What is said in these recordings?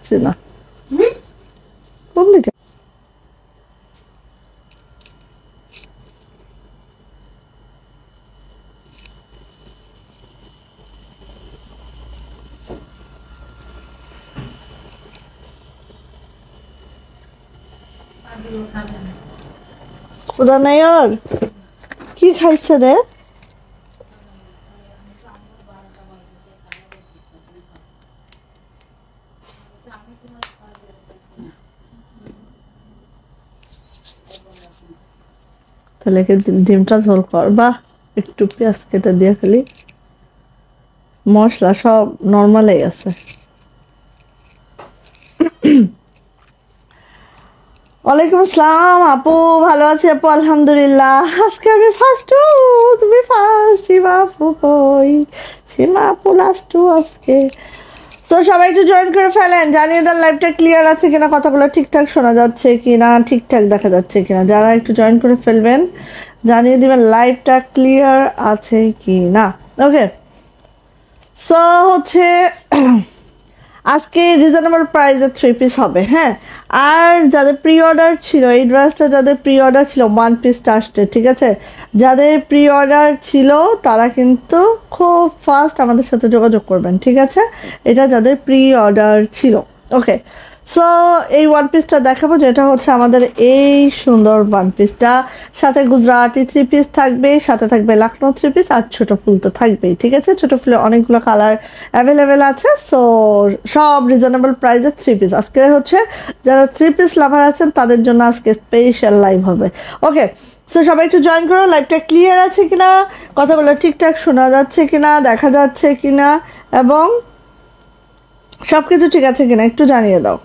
পাচ্ছি না। কোন দিকে? खुदा नहीं और কি খাইছে রে? তাহলে কি ডিমটা ঝোল কর বা একটু পেঁয়াজ কেটে দিয়ে খালি মশলা সব নর্মালই আছে। ওয়ালাইকুম আসসালাম আপু, ভালো আছি আপু আলহামদুলিল্লাহ। আজকে আমি ফার্স্ট, তুমি ফার্স্ট, সীমা আপু কই? সীমা আপু লাস্ট আজকে। তো সবাই একটু জয়েন করে ফেলেন, জানিয়ে দেন লাইভটা ক্লিয়ার আছে কিনা, কথাগুলো ঠিকঠাক শোনা যাচ্ছে কিনা, ঠিকঠাক দেখা যাচ্ছে কিনা। যারা একটু জয়েন করে ফেলবেন জানিয়ে দিবেন লাইভটা ক্লিয়ার আছে কিনা। ওকে, সো হচ্ছে আজকে রিজনেবল প্রাইসে 3 পিস হবে। হ্যাঁ, আর যাদের প্রি অর্ডার ছিল এই ড্রেসটা, যাদের প্রি অর্ডার ছিল 1 পিসটা আসছে, ঠিক আছে? যাদের প্রি অর্ডার ছিল তারা কিন্তু খুব ফাস্ট আমাদের সাথে যোগাযোগ করবেন, ঠিক আছে? এটা যাদের প্রি অর্ডার ছিল। ওকে, সো এই 1 পিসটা দেখাবো, যেটা হচ্ছে আমাদের এই সুন্দর 1 পিসটা। সাথে গুজরাটি 3 পিস থাকবে, সাথে থাকবে লাখনৌ 3 পিস, আর ছোটো ফুল তো থাকবেই, ঠিক আছে? ছোটো ফুলে অনেকগুলো কালার অ্যাভেলেবেল আছে। সো সব রিজনেবল প্রাইসে 3 পিস। আজকে হচ্ছে যারা 3 পিস লাভার আছেন তাদের জন্য আজকে স্পেশাল লাইভ হবে। ওকে, সো সবাই একটু জয়েন করো। লাইভটা ক্লিয়ার আছে কিনা, কথাগুলো ঠিকঠাক শোনা যাচ্ছে কিনা, দেখা যাচ্ছে কিনা, এবং সব কিছু ঠিক আছে কিনা একটু জানিয়ে দাও।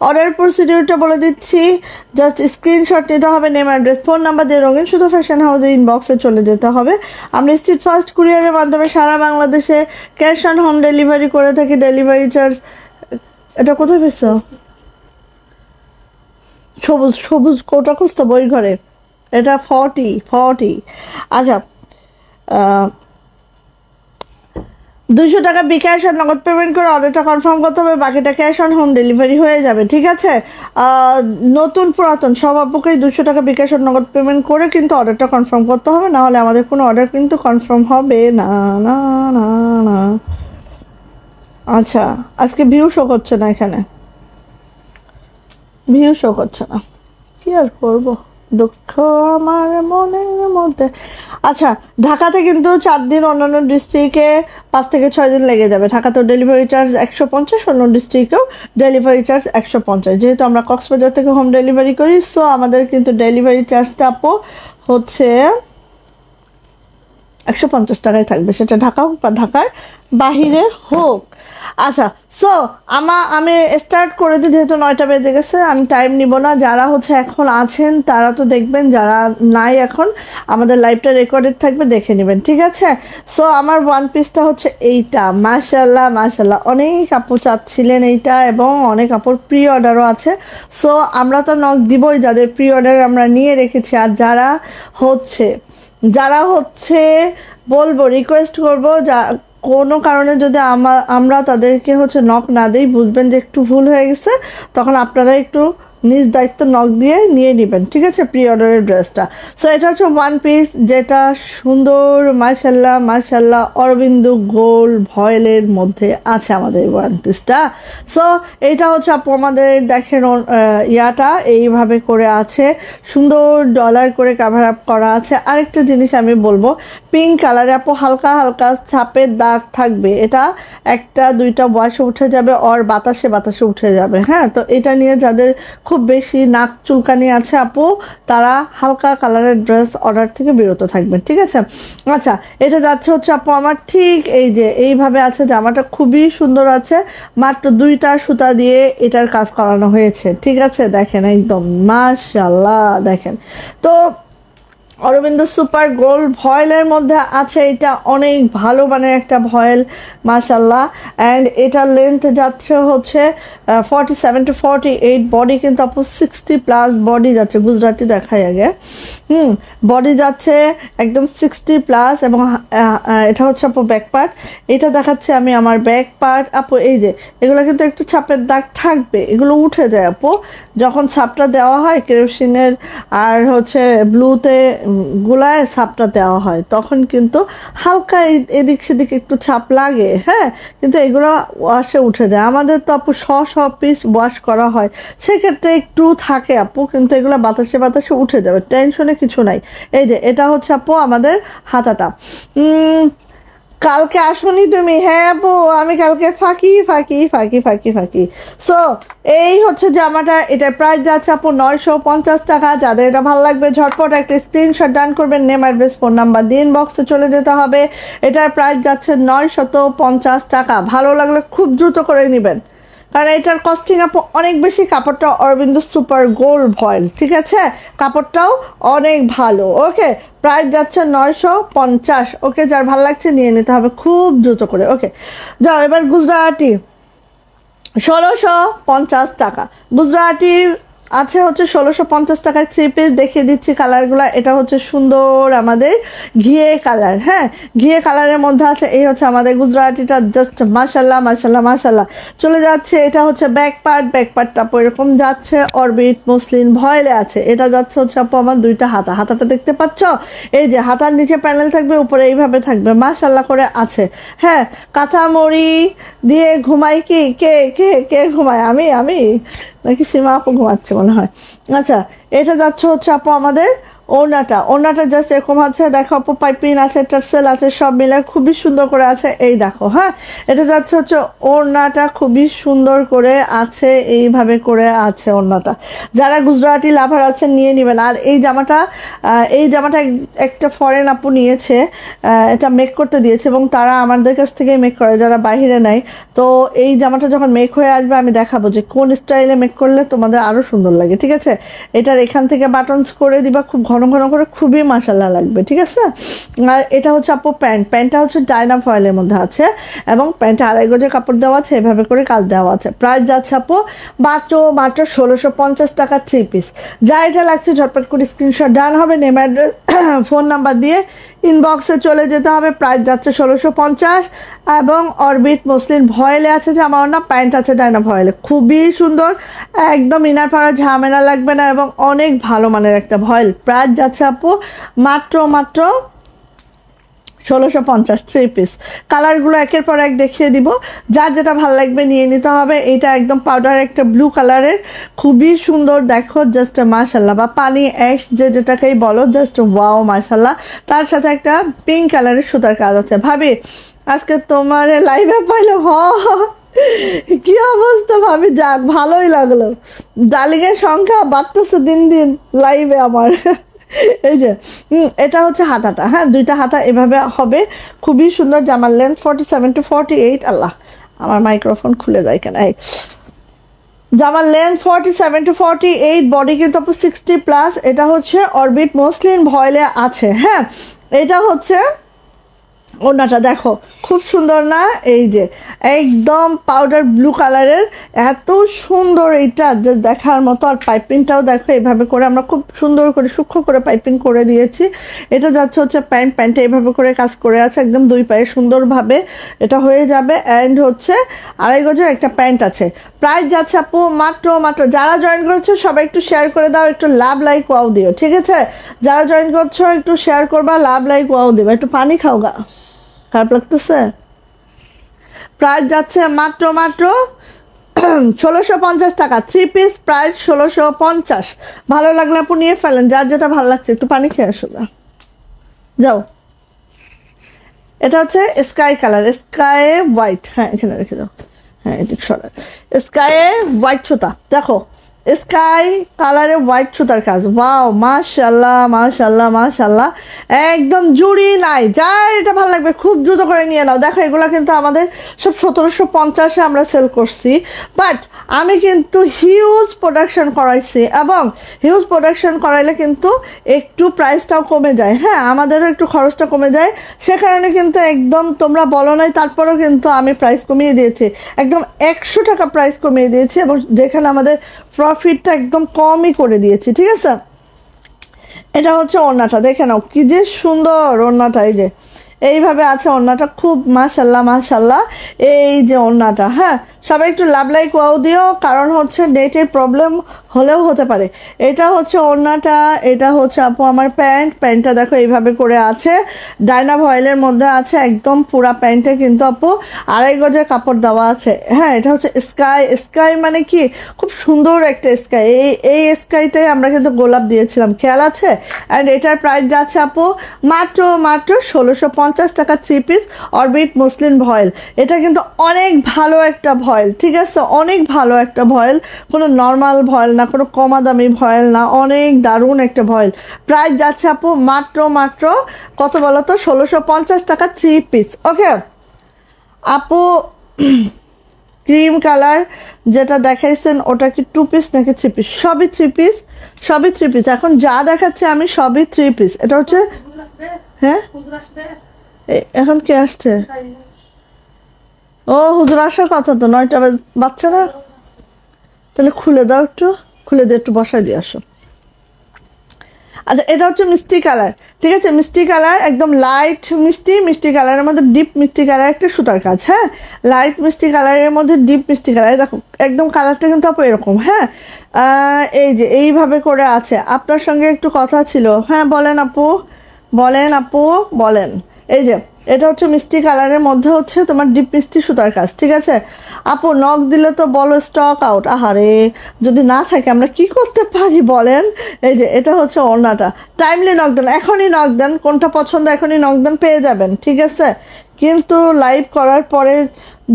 অর্ডার প্রসিডিউরটা বলে দিচ্ছি, জাস্ট স্ক্রিনশট নিতে হবে, নেম, অ্যাড্রেস, ফোন নাম্বার দিয়ে রঙিন শুধু ফ্যাশন হাউসের ইনবক্সে চলে যেতে হবে। আমরা স্ট্রিট ফাস্ট কুরিয়ারের মাধ্যমে সারা বাংলাদেশে ক্যাশ অন হোম ডেলিভারি করে থাকি। ডেলিভারি চার্জ, এটা কোথায় পেয়েছো? সবুজ সবুজ কোটা খুঁজতে বই ঘরে, এটা 40। আচ্ছা, 200 টাকা বিকাশ আর নগদ পেমেন্ট করে অর্ডারটা কনফার্ম করতে হবে, বাকিটা ক্যাশ অন হোম ডেলিভারি হয়ে যাবে, ঠিক আছে? নতুন পুরাতন সব আপুকেই 200 টাকা বিকাশ আর নগদ পেমেন্ট করে কিন্তু অর্ডারটা কনফার্ম করতে হবে, না হলে আমাদের কোনো অর্ডার কিন্তু কনফার্ম হবে না না না না। আচ্ছা, আজকে ভিউ শো করছে না, এখানে ভিউ শো করছে না, কি আর করবো, দুঃখ আমার মনের মধ্যে। আচ্ছা, ঢাকাতে কিন্তু 4 দিন, অন্যান্য ডিস্ট্রিক্টে 5 থেকে 6 দিন লেগে যাবে। ঢাকাতেও ডেলিভারি চার্জ 150, অন্য ডিস্ট্রিক্টেও ডেলিভারি চার্জ 150। যেহেতু আমরা কক্সবাজার থেকে হোম ডেলিভারি করি, সো আমাদের কিন্তু ডেলিভারি চার্জটা আপু হচ্ছে 150 টাকায় থাকবে, সেটা ঢাকা হোক বা ঢাকার বাহিরে হোক। আচ্ছা, সো আমি স্টার্ট করে দিই, যেহেতু 9টা বেজে গেছে, আমি টাইম নিব না। যারা হচ্ছে এখন আছেন তারা তো দেখবেন, যারা নাই এখন আমাদের লাইভটা রেকর্ডেড থাকবে, দেখে নেবেন, ঠিক আছে? সো আমার 1 পিসটা হচ্ছে এইটা। মাশাল্লাহ মাশাল্লাহ, অনেক আপু চাচ্ছিলেন এইটা, এবং অনেক আপুর প্রি অর্ডারও আছে। সো আমরা তো নক দিবই, যাদের প্রি অর্ডার আমরা নিয়ে রেখেছি। আর যারা হচ্ছে বলবো, রিকোয়েস্ট করবো, যা কোনো কারণে যদি আমরা তাদেরকে হচ্ছে নক না দিই, বুঝবেন যে একটু ভুল হয়ে গেছে, তখন আপনারা একটু নিজ দায়িত্ব নক দিয়ে নিয়ে নেবেন, ঠিক আছে? প্রি অর্ডারের ড্রেসটা। সো এটা হচ্ছে 1 পিস, যেটা সুন্দর মাশাল্লাহ মাশাল্লাহ অরবিন্দ গোল্ড ভয়েলের মধ্যে আছে আমাদের 1 পিসটা। সো এইটা হচ্ছে আপু আমাদের দেখেন ইয়াটা এইভাবে করে আছে, সুন্দর ডলার করে কাভার আপ করা আছে। আরেকটা জিনিস আমি বলবো, পিঙ্ক কালারে আপু হালকা হালকা ছাপের দাগ থাকবে, এটা 1টা 2টা বয়সে উঠে যাবে, আর বাতাসে বাতাসে উঠে যাবে। হ্যাঁ, তো এটা নিয়ে যাদের খুব বেশি নাক চুলকানি আছে আপু, তারা হালকা কালারের ড্রেস অর্ডার থেকে বিরত থাকবেন, ঠিক আছে? আচ্ছা, এটা যাচ্ছে হচ্ছে আপু আমার ঠিক এই যে এইভাবে আছে, জামাটা খুবই সুন্দর আছে, মাত্র 2টা সুতা দিয়ে এটার কাজ করানো হয়েছে, ঠিক আছে? দেখেন একদম মাশাআল্লাহ, দেখেন। তো অরবিন্দ সুপার গোল্ড ভয়েলের মধ্যে আছে, এটা অনেক ভালো মানের একটা ভয়েল মাশাল্লাহ। অ্যান্ড এটার লেন্থ যাচ্ছে হচ্ছে 47 to 48, বডি কিন্তু আপু 60+ বডি যাচ্ছে, গুজরাটি দেখাই আগে। বডি যাচ্ছে একদম 60+, এবং এটা হচ্ছে আপু ব্যাক পার্ট, এটা দেখাচ্ছে আমি আমার ব্যাক পার্ট আপু। এই যে এগুলো কিন্তু একটু ছাপের দাগ থাকবে, এগুলো উঠে যায় আপু যখন ছাপটা দেওয়া হয় কেরোসিনের আর হচ্ছে ব্লুতে গুলায় ছাপটা দেওয়া হয়, তখন কিন্তু হালকা এদিক সেদিক একটু ছাপ লাগে, হ্যাঁ, কিন্তু এগুলো ওয়াশে উঠে যায়। আমাদের তো আপু সব পিস ওয়াশ করা হয়, সেক্ষেত্রে একটু থাকে আপু, কিন্তু এগুলো বাতাসে বাতাসে উঠে যাবে, টেনশনে কিছু নাই। এই যে এটা হচ্ছে আপু আমাদের হাতাটা। কালকে আসুনি তুমি? হ্যাঁ আপু, আমি কালকে ফাঁকি। সো এই হচ্ছে জামাটা, এটার প্রাইস যাচ্ছে আপু 950 টাকা। যাদের এটা ভালো লাগবে ঝটপট একটা স্ক্রিনশট ডান করবেন, নেম অ্যাড্রেস ফোন নাম্বার দিয়ে ইনবক্সে চলে যেতে হবে। এটার প্রাইস যাচ্ছে 950 টাকা। ভালো লাগলে খুব দ্রুত করে নেবেন, কারণ এটার কস্টিং আপু অনেক বেশি। কাপড়টা অরবিন্দ সুপার গোল্ড ভয়েল, ঠিক আছে, কাপড়টাও অনেক ভালো। ওকে, প্রাইস যাচ্ছে 950। ওকে, যার ভালো লাগছে নিয়ে নিতে হবে খুব দ্রুত করে। ওকে, যাও এবার গুজরাটি 1650 টাকা। গুজরাটি আছে হচ্ছে 1650 টাকায় 3 পিস দেখিয়ে দিচ্ছি কালারগুলো। এটা হচ্ছে সুন্দর আমাদের ঘিয়ে কালার, হ্যাঁ, ঘিয়ে কালারের মধ্যে আছে। এই হচ্ছে আমাদের গুজরাটিটা, জাস্ট মাশাল্লাহ চলে যাচ্ছে। এটা হচ্ছে ব্যাক পার্টটা আপু এরকম যাচ্ছে, অরবিট মসলিন ভয়েলে আছে। এটা যাচ্ছে হচ্ছে আপু আমার দুইটা হাতাটা দেখতে পাচ্ছ, এই যে হাতার নিচে প্যানেল থাকবে, উপরে এইভাবে থাকবে, মাশাল্লাহ করে আছে। হ্যাঁ, কাঁথামড়ি দিয়ে ঘুমাই কি কে ঘুমায়? আমি নাকি সীমা আপু ঘুমাচ্ছে মনে হয়। আচ্ছা, এটা যাচ্ছে হচ্ছে আপু আমাদের ওড়নাটা জাস্ট এরকম আছে, দেখো আপু পাইপিং আছে, টার্সেল আছে, সব মিলে খুবই সুন্দর করে আছে। এই দেখো, হ্যাঁ, এটা যাচ্ছে হচ্ছে ওড়নাটা খুবই সুন্দর করে আছে, এইভাবে করে আছে ওড়নাটা। যারা গুজরাটি লাভার আছেন নিয়ে নেবেন। আর এই জামাটা একটা ফরেন আপু নিয়েছে, এটা মেক করতে দিয়েছে, এবং তারা আমাদের কাছ থেকে মেক করে, যারা বাইরে নাই। তো এই জামাটা যখন মেক হয়ে আসবে আমি দেখাবো যে কোন স্টাইলে মেক করলে তোমাদের আরও সুন্দর লাগে, ঠিক আছে। এটার এখান থেকে বাটনস করে দিবা খুব ঘন করে, খুবই মাশাল্লাহ লাগবে, ঠিক আছে। আর এটা হচ্ছে আপু প্যান্টটা হচ্ছে ডায়না ফয়েলের মধ্যে আছে, এবং প্যান্টে 2.5 গজের কাপড় দেওয়া আছে, এভাবে করে কাজ দেওয়া আছে। প্রাইস যাচ্ছে আপু মাত্র 1650 টাকা 3 পিস। যা এটা লাগছে ঝটপট করে স্ক্রিনশট ডান হবে, নেম অ্যাড্রেস ফোন নাম্বার দিয়ে ইনবক্সে চলে যেতে হবে। প্রাইস যাচ্ছে 1650, এবং অরবিট মসলিন ভয়েলে আছে জামা, না প্যান্ট আছে ডায়না ভয়েলে, খুবই সুন্দর, একদম ইনার পরা ঝামেলা লাগবে না, এবং অনেক ভালো মানের একটা ভয়েল। প্রাইস যাচ্ছে আপু মাত্র 1650 3 পিস। কালারগুলো একের পর এক দেখিয়ে দিব, যার যেটা ভালো লাগবে নিয়ে নিতে হবে। এটা একদম পাউডার একটা ব্লু কালারের, খুবই সুন্দর, দেখো জাস্ট মাশাল্লাহ, বা পানি অ্যাশ যেটাকেই বলো, জাস্ট ওয়াও মাশাল্লাহ। তার সাথে একটা পিঙ্ক কালারের সুতার কাজ আছে। ভাবি আজকে তোমার লাইভে পাইলাম, কি অবস্থা ভাবি, যাক ভালোই লাগলো। ডার্লিংয়ের সংখ্যা বাড়তেছে দিন লাইভে আমার। এই যে এটা হচ্ছে হাতাটা, হ্যাঁ, দুইটা হাতা এভাবে হবে, খুবই সুন্দর। জামার লেন্থ 47 to 48। আল্লাহ, আমার মাইক্রোফোন খুলে যায় কেন। জামার লেন্থ 47 to 48, বডি কিন্তু 60+। এটা হচ্ছে অরবিট মসলিন ভয়েলে আছে, হ্যাঁ। এটা হচ্ছে ওড়নাটা, দেখো খুব সুন্দর না, এই যে একদম পাউডার ব্লু কালারের, এত সুন্দর এইটা যে দেখার মতো। আর পাইপিংটাও দেখো এইভাবে করে আমরা খুব সুন্দর করে সূক্ষ্ম করে পাইপিং করে দিয়েছি। এটা যাচ্ছে হচ্ছে প্যান্টটা এইভাবে করে কাজ করে আছে, একদম দুই পায়ে সুন্দরভাবে এটা হয়ে যাবে। অ্যান্ড হচ্ছে 2.5 গজের একটা প্যান্ট আছে। প্রাইস যাচ্ছে আপু মাত্র যারা জয়েন করেছো সবাই একটু শেয়ার করে দাও, একটু লাভ লাইক ওয়াও দিও, ঠিক আছে। যারা জয়েন করছো একটু শেয়ার করবা, লাভ লাইক ওয়াও দিবা, একটু পানি খাও গা, খারাপ লাগতেছে। প্রাইস যাচ্ছে মাত্র 1650 টাকা 3 পিস, প্রাইস 1650। ভালো লাগলে আপু নিয়ে ফেলেন, যার যেটা ভালো লাগছে। একটু পানি খেয়ে আসো গা, যাও। এটা হচ্ছে স্কাই কালার, স্কাই হোয়াইট, হ্যাঁ এখানে রেখে দাও, হ্যাঁ এদিক সরা, স্কাই হোয়াইট সুতা। দেখো স্কাই কালারে হোয়াইট সুতার কাজ, ওয়াও মাশাল্লাহ মাশাল্লাহ মাশাল্লাহ, একদম জুড়ি নাই। যার এটা ভালো লাগবে খুব দ্রুত করে নিয়ে নাও। দেখো এগুলো কিন্তু আমাদের সব 1750-এ আমরা সেল করছি, বাট আমি কিন্তু হিউজ প্রোডাকশন করাইছি, এবং হিউজ প্রোডাকশন করাইলে কিন্তু একটু প্রাইসটাও কমে যায়। হ্যাঁ, আমাদেরও একটু খরচটা কমে যায়, সে কারণে কিন্তু একদম তোমরা বলো নাই তারপরেও কিন্তু আমি প্রাইস কমিয়ে দিয়েছি, একদম 100 টাকা প্রাইস কমিয়ে দিয়েছি, এবং যেখানে আমাদের প্রফিটটা একদম কমই করে দিয়েছি। ঠিক আছে, এটা হচ্ছে ওড়নাটা, দেখে নাও কি যে সুন্দর ওড়নাটা, এই যে এইভাবে আছে ওড়নাটা, খুব মাশাল্লাহ মাশাল্লাহ। এই যে ওড়নাটা, হ্যাঁ সবাই একটু লাভ লাইক ওয়াও দিও, কারণ হচ্ছে নেটের প্রবলেম হলেও হতে পারে। এটা হচ্ছে ওড়নাটা, এটা হচ্ছে আপু আমার প্যান্টটা দেখো এইভাবে করে আছে, ডাইনা ভয়েলের মধ্যে আছে, একদম পুরা প্যান্টে কিন্তু আপু 2.5 গজের কাপড় দেওয়া আছে। হ্যাঁ, এটা হচ্ছে স্কাই মানে কি খুব সুন্দর একটা স্কাই, এই স্কাইটাই আমরা কিন্তু গোলাপ দিয়েছিলাম, খেয়াল আছে। অ্যান্ড এটার প্রাইস যাচ্ছে আপু মাত্র 1650 টাকা 3 পিস অরবিট মুসলিন ভয়েল। এটা কিন্তু অনেক ভালো একটা ভয়েল, ঠিক আছে, অনেক ভালো একটা ভয়েল, কোনো নর্মাল ভয়েল না, কোনো কমা দামি ভয়েল না, অনেক দারুণ একটা ভয়েল। প্রাইস যাচ্ছে আপু মাত্র কত বলো তো, 1650 টাকা 3 পিস। ওকে আপু, ক্রিম কালার যেটা দেখাইছেন ওটা কি 2 পিস নাকি 3 পিস? সবই 3 পিস, সবই 3 পিস। এখন যা দেখাচ্ছে আমি সবই 3 পিস। এটা হচ্ছে, হ্যাঁ এখন কে আসছে? ও হুজুর আসার কথা তো, 9টা বাচ্চা না, তাহলে খুলে দাও, একটু খুলে দিয়ে একটু বসাই দিয়ে আসো। আচ্ছা, এটা হচ্ছে মিষ্টি কালার, ঠিক আছে, মিষ্টি কালার, একদম লাইট মিষ্টি কালারের মধ্যে ডিপ মিষ্টি কালার একটা সুতার কাজ। হ্যাঁ, লাইট মিষ্টি কালারের মধ্যে ডিপ মিষ্টি কালার, দেখো একদম কালারটা কিন্তু আপু এরকম। হ্যাঁ, এই যে এইভাবে করে আছে। আপনার সঙ্গে একটু কথা ছিল। হ্যাঁ বলেন আপু, বলেন। এই যে এটা হচ্ছে মিষ্টি কালারের মধ্যে হচ্ছে তোমার ডিপ মিষ্টি সুতার কাজ, ঠিক আছে আপু। নখ দিলে তো বলো স্টক আউট, আহারে যদি না থাকে আমরা কি করতে পারি বলেন। এই যে এটা হচ্ছে ওড়নাটা, টাইমলি নখ দেন, এখনই নখ দেন, কোনটা পছন্দ এখনই নখ দেন, পেয়ে যাবেন, ঠিক আছে। কিন্তু লাইভ করার পরে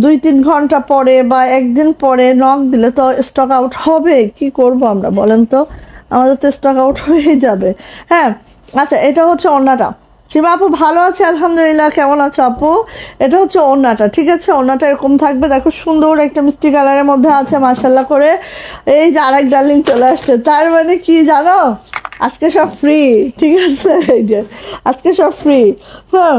2-3 ঘন্টা পরে বা একদিন পরে নখ দিলে তো স্টক আউট হবে, কি করব আমরা বলেন তো, আমাদের তো স্টক আউট হয়ে যাবে। হ্যাঁ, আচ্ছা এটা হচ্ছে ওড়নাটা। শিবা আপু ভালো আছে আলহামদুলিল্লাহ, কেমন আছো আপু? এটা হচ্ছে ওড়নাটা, ঠিক আছে, ওড়নাটা এরকম থাকবে, দেখো সুন্দর একটা মিষ্টি কালারের মধ্যে আছে মাশাল্লাহ করে। এই যে আরেক ডার্লিং চলে আসছে, তার মানে কি জানো, আজকে সব ফ্রি, ঠিক আছে, এই যে আজকে সব ফ্রি। হ্যাঁ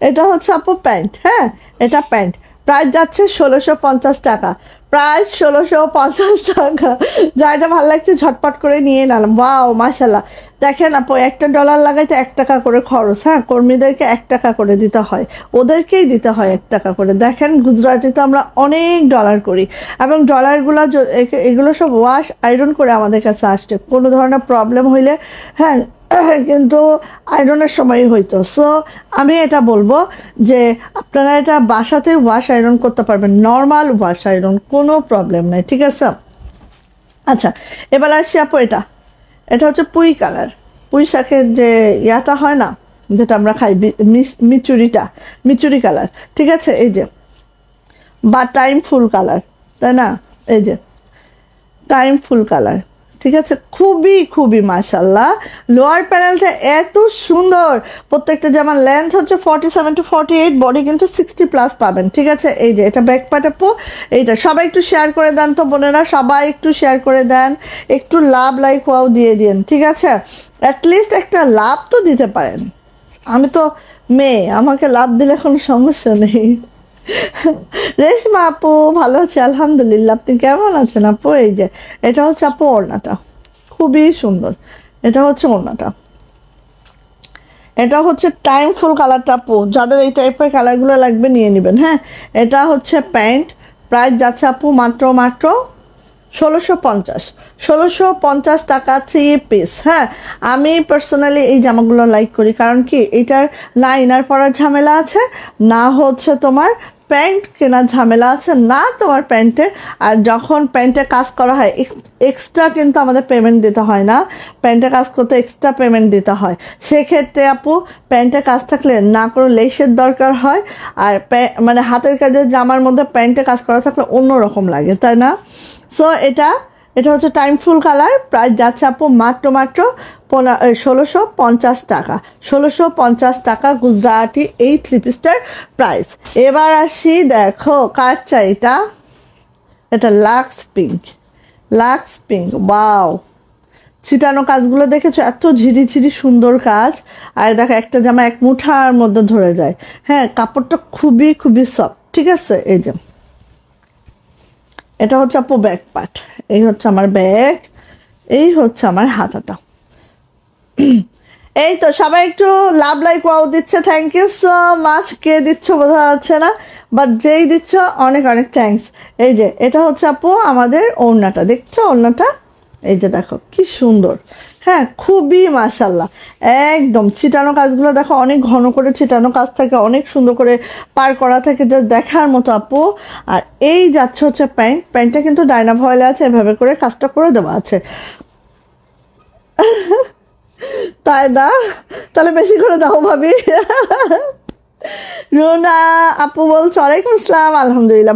এটা হচ্ছে আপু প্যান্ট, হ্যাঁ এটা প্যান্ট, প্রাইস যাচ্ছে 1650 টাকা, প্রাইস 1650 টাকা। যা এটা ভালো লাগছে ঝটপট করে নিয়ে নিলাম। ওয়াও মাশাল্লাহ, দেখেন আপু একটা ডলার লাগাইতে 1 টাকা করে খরচ। হ্যাঁ, কর্মীদেরকে 1 টাকা করে দিতে হয়, ওদেরকেই দিতে হয় 1 টাকা করে। দেখেন গুজরাটিতে আমরা অনেক ডলার করি, এবং ডলারগুলো এগুলো সব ওয়াশ আয়রন করে আমাদের কাছে আসছে, কোনো ধরনের প্রবলেম হইলে হ্যাঁ কিন্তু আয়রনের সময়ই হইতো। সো আমি এটা বলবো যে আপনারা এটা বাসাতে ওয়াশ আয়রন করতে পারবেন, নর্মাল ওয়াশ আয়রন, কোনো প্রবলেম নাই, ঠিক আছে। আচ্ছা এবার আসি আপু, এটা হচ্ছে পুঁই কালার, পুঁই শাকের যে ইয়াটা হয় না, যেটা আমরা খাই, মিচুরি কালার, ঠিক আছে। এই যে বা টাইম ফুল কালার, তাই না, এই যে টাইম ফুল কালার, ঠিক আছে, খুবই মাশাল্লাহ। লোয়ার প্যানেলটা এত সুন্দর, প্রত্যেকটা যেমন লেন্থ হচ্ছে 47 to 48, বডি কিন্তু 60+ পাবেন, ঠিক আছে। এই যে এটা ব্যাক পার্ট আপু, এইটা সবাই একটু শেয়ার করে দেন তো বোনেরা, সবাই একটু শেয়ার করে দেন, একটু লাভ লাইক ওয়াও দিয়ে দিন, ঠিক আছে, অ্যাটলিস্ট একটা লাভ তো দিতে পারেন। আমি তো মেয়ে, আমাকে লাভ দিলে কোনো সমস্যা নেই। রেশমা আপু ভালো আছে আলহামদুলিল্লাহ, আপনি কেমন আছেন আপু? এই যে এটা হচ্ছে আপু ওড়নাটা, খুবই সুন্দর, এটা হচ্ছে ওড়নাটা, এটা হচ্ছে টাইম ফুল কালারটা আপু, যাদের এই টাইপের কালারগুলো লাগবে নিয়ে নেবেন। হ্যাঁ, এটা হচ্ছে প্যান্ট, প্রাইস যাচ্ছে আপু মাত্র 1650 টাকা 3 পিস। হ্যাঁ, আমি পার্সোনালি এই জামাগুলো লাইক করি, কারণ কি এটার না ইনার পরার ঝামেলা আছে, না হচ্ছে তোমার প্যান্ট কেনার ঝামেলা আছে না তোমার প্যান্টে। আর যখন প্যান্টে কাজ করা হয় এক্সট্রা কিন্তু আমাদের পেমেন্ট দিতে হয় না, প্যান্টে কাজ করতে এক্সট্রা পেমেন্ট দিতে হয়। সেক্ষেত্রে আপু প্যান্টে কাজ থাকলে না করে লেসের দরকার হয়, আর মানে হাতের কাজের জামার মধ্যে প্যান্টে কাজ করা থাকলে অন্যরকম লাগে, তাই না? সো এটা হচ্ছে টাইম ফুল কালার। প্রাইস যাচ্ছে আপু মাত্র 1650 টাকা। 1650 টাকা গুজরাটি এই 3 পিসটার প্রাইস। এবার আসি, দেখো কার চাই এটা লাক্স পিঙ্ক। ওয়াও, ছিটানো কাজগুলো দেখেছো, এত ঝিরিঝিরি সুন্দর কাজ। আর দেখো একটা জামা এক মুঠার মধ্যে ধরে যায়। হ্যাঁ, কাপড়টা খুবই খুবই সফট। ঠিক আছে, এই যে এটা হচ্ছে আপু ব্যাক পার্ট। এই হচ্ছে আমার ব্যাগ, এই হচ্ছে আমার হাতাটা। এই তো সবাই একটু লাভ লাইক ওয়াও দিচ্ছে, থ্যাংক ইউ সো মাচ। কে দিচ্ছ বোঝা যাচ্ছে না, বাট যেই দিচ্ছ অনেক অনেক থ্যাংকস। এই যে এটা হচ্ছে আপু আমাদের ওড়নাটা, দেখছো ওড়নাটা? এই যে দেখো কি সুন্দর। হ্যাঁ, খুবই মাশাল্লাহ, একদম ছিটানো কাজগুলো দেখো, অনেক ঘন করে ছিটানো কাজ থাকে, অনেক সুন্দর করে পার করা থাকে, যে দেখার মতো আপু। আর এই যাচ্ছে হচ্ছে প্যান্টটা কিন্তু ডায়না ভয়েলে আছে, এভাবে করে কাজটা করে দেওয়া আছে, তাই না? তাহলে বেশি করে দাও ভাবি। রুনা আপু বলছে ওয়ালাইকুম আসসালাম, আলহামদুলিল্লাহ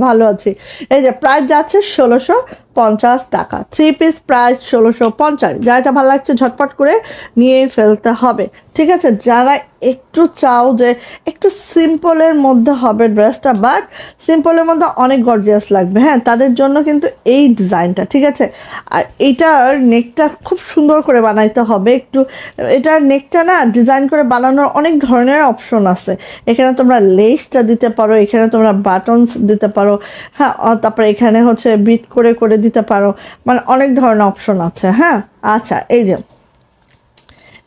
ভালো আছি। এই যে প্রাইস যাচ্ছে 1650 টাকা, 3 পিস প্রাইস 1650। যাটা ভালো লাগছে ঝটপট করে নিয়ে ফেলতে হবে, ঠিক আছে? যারা একটু চাও যে একটু সিম্পলের মধ্যে হবে ড্রেসটা, বাট সিম্পলের মধ্যে অনেক গর্জিয়াস লাগবে, হ্যাঁ, তাদের জন্য কিন্তু এই ডিজাইনটা, ঠিক আছে? আর এইটার নেকটা খুব সুন্দর করে বানাইতে হবে একটু। এটার নেকটা না ডিজাইন করে বানানোর অনেক ধরনের অপশন আছে। এখানে তোমরা লেসটা দিতে পারো, এখানে তোমরা বাটনস দিতে পারো, হ্যাঁ, তারপরে এখানে হচ্ছে বিট করে করে দিতে পারো, মানে অনেক ধরনের অপশন আছে। হ্যাঁ, আচ্ছা, এই যে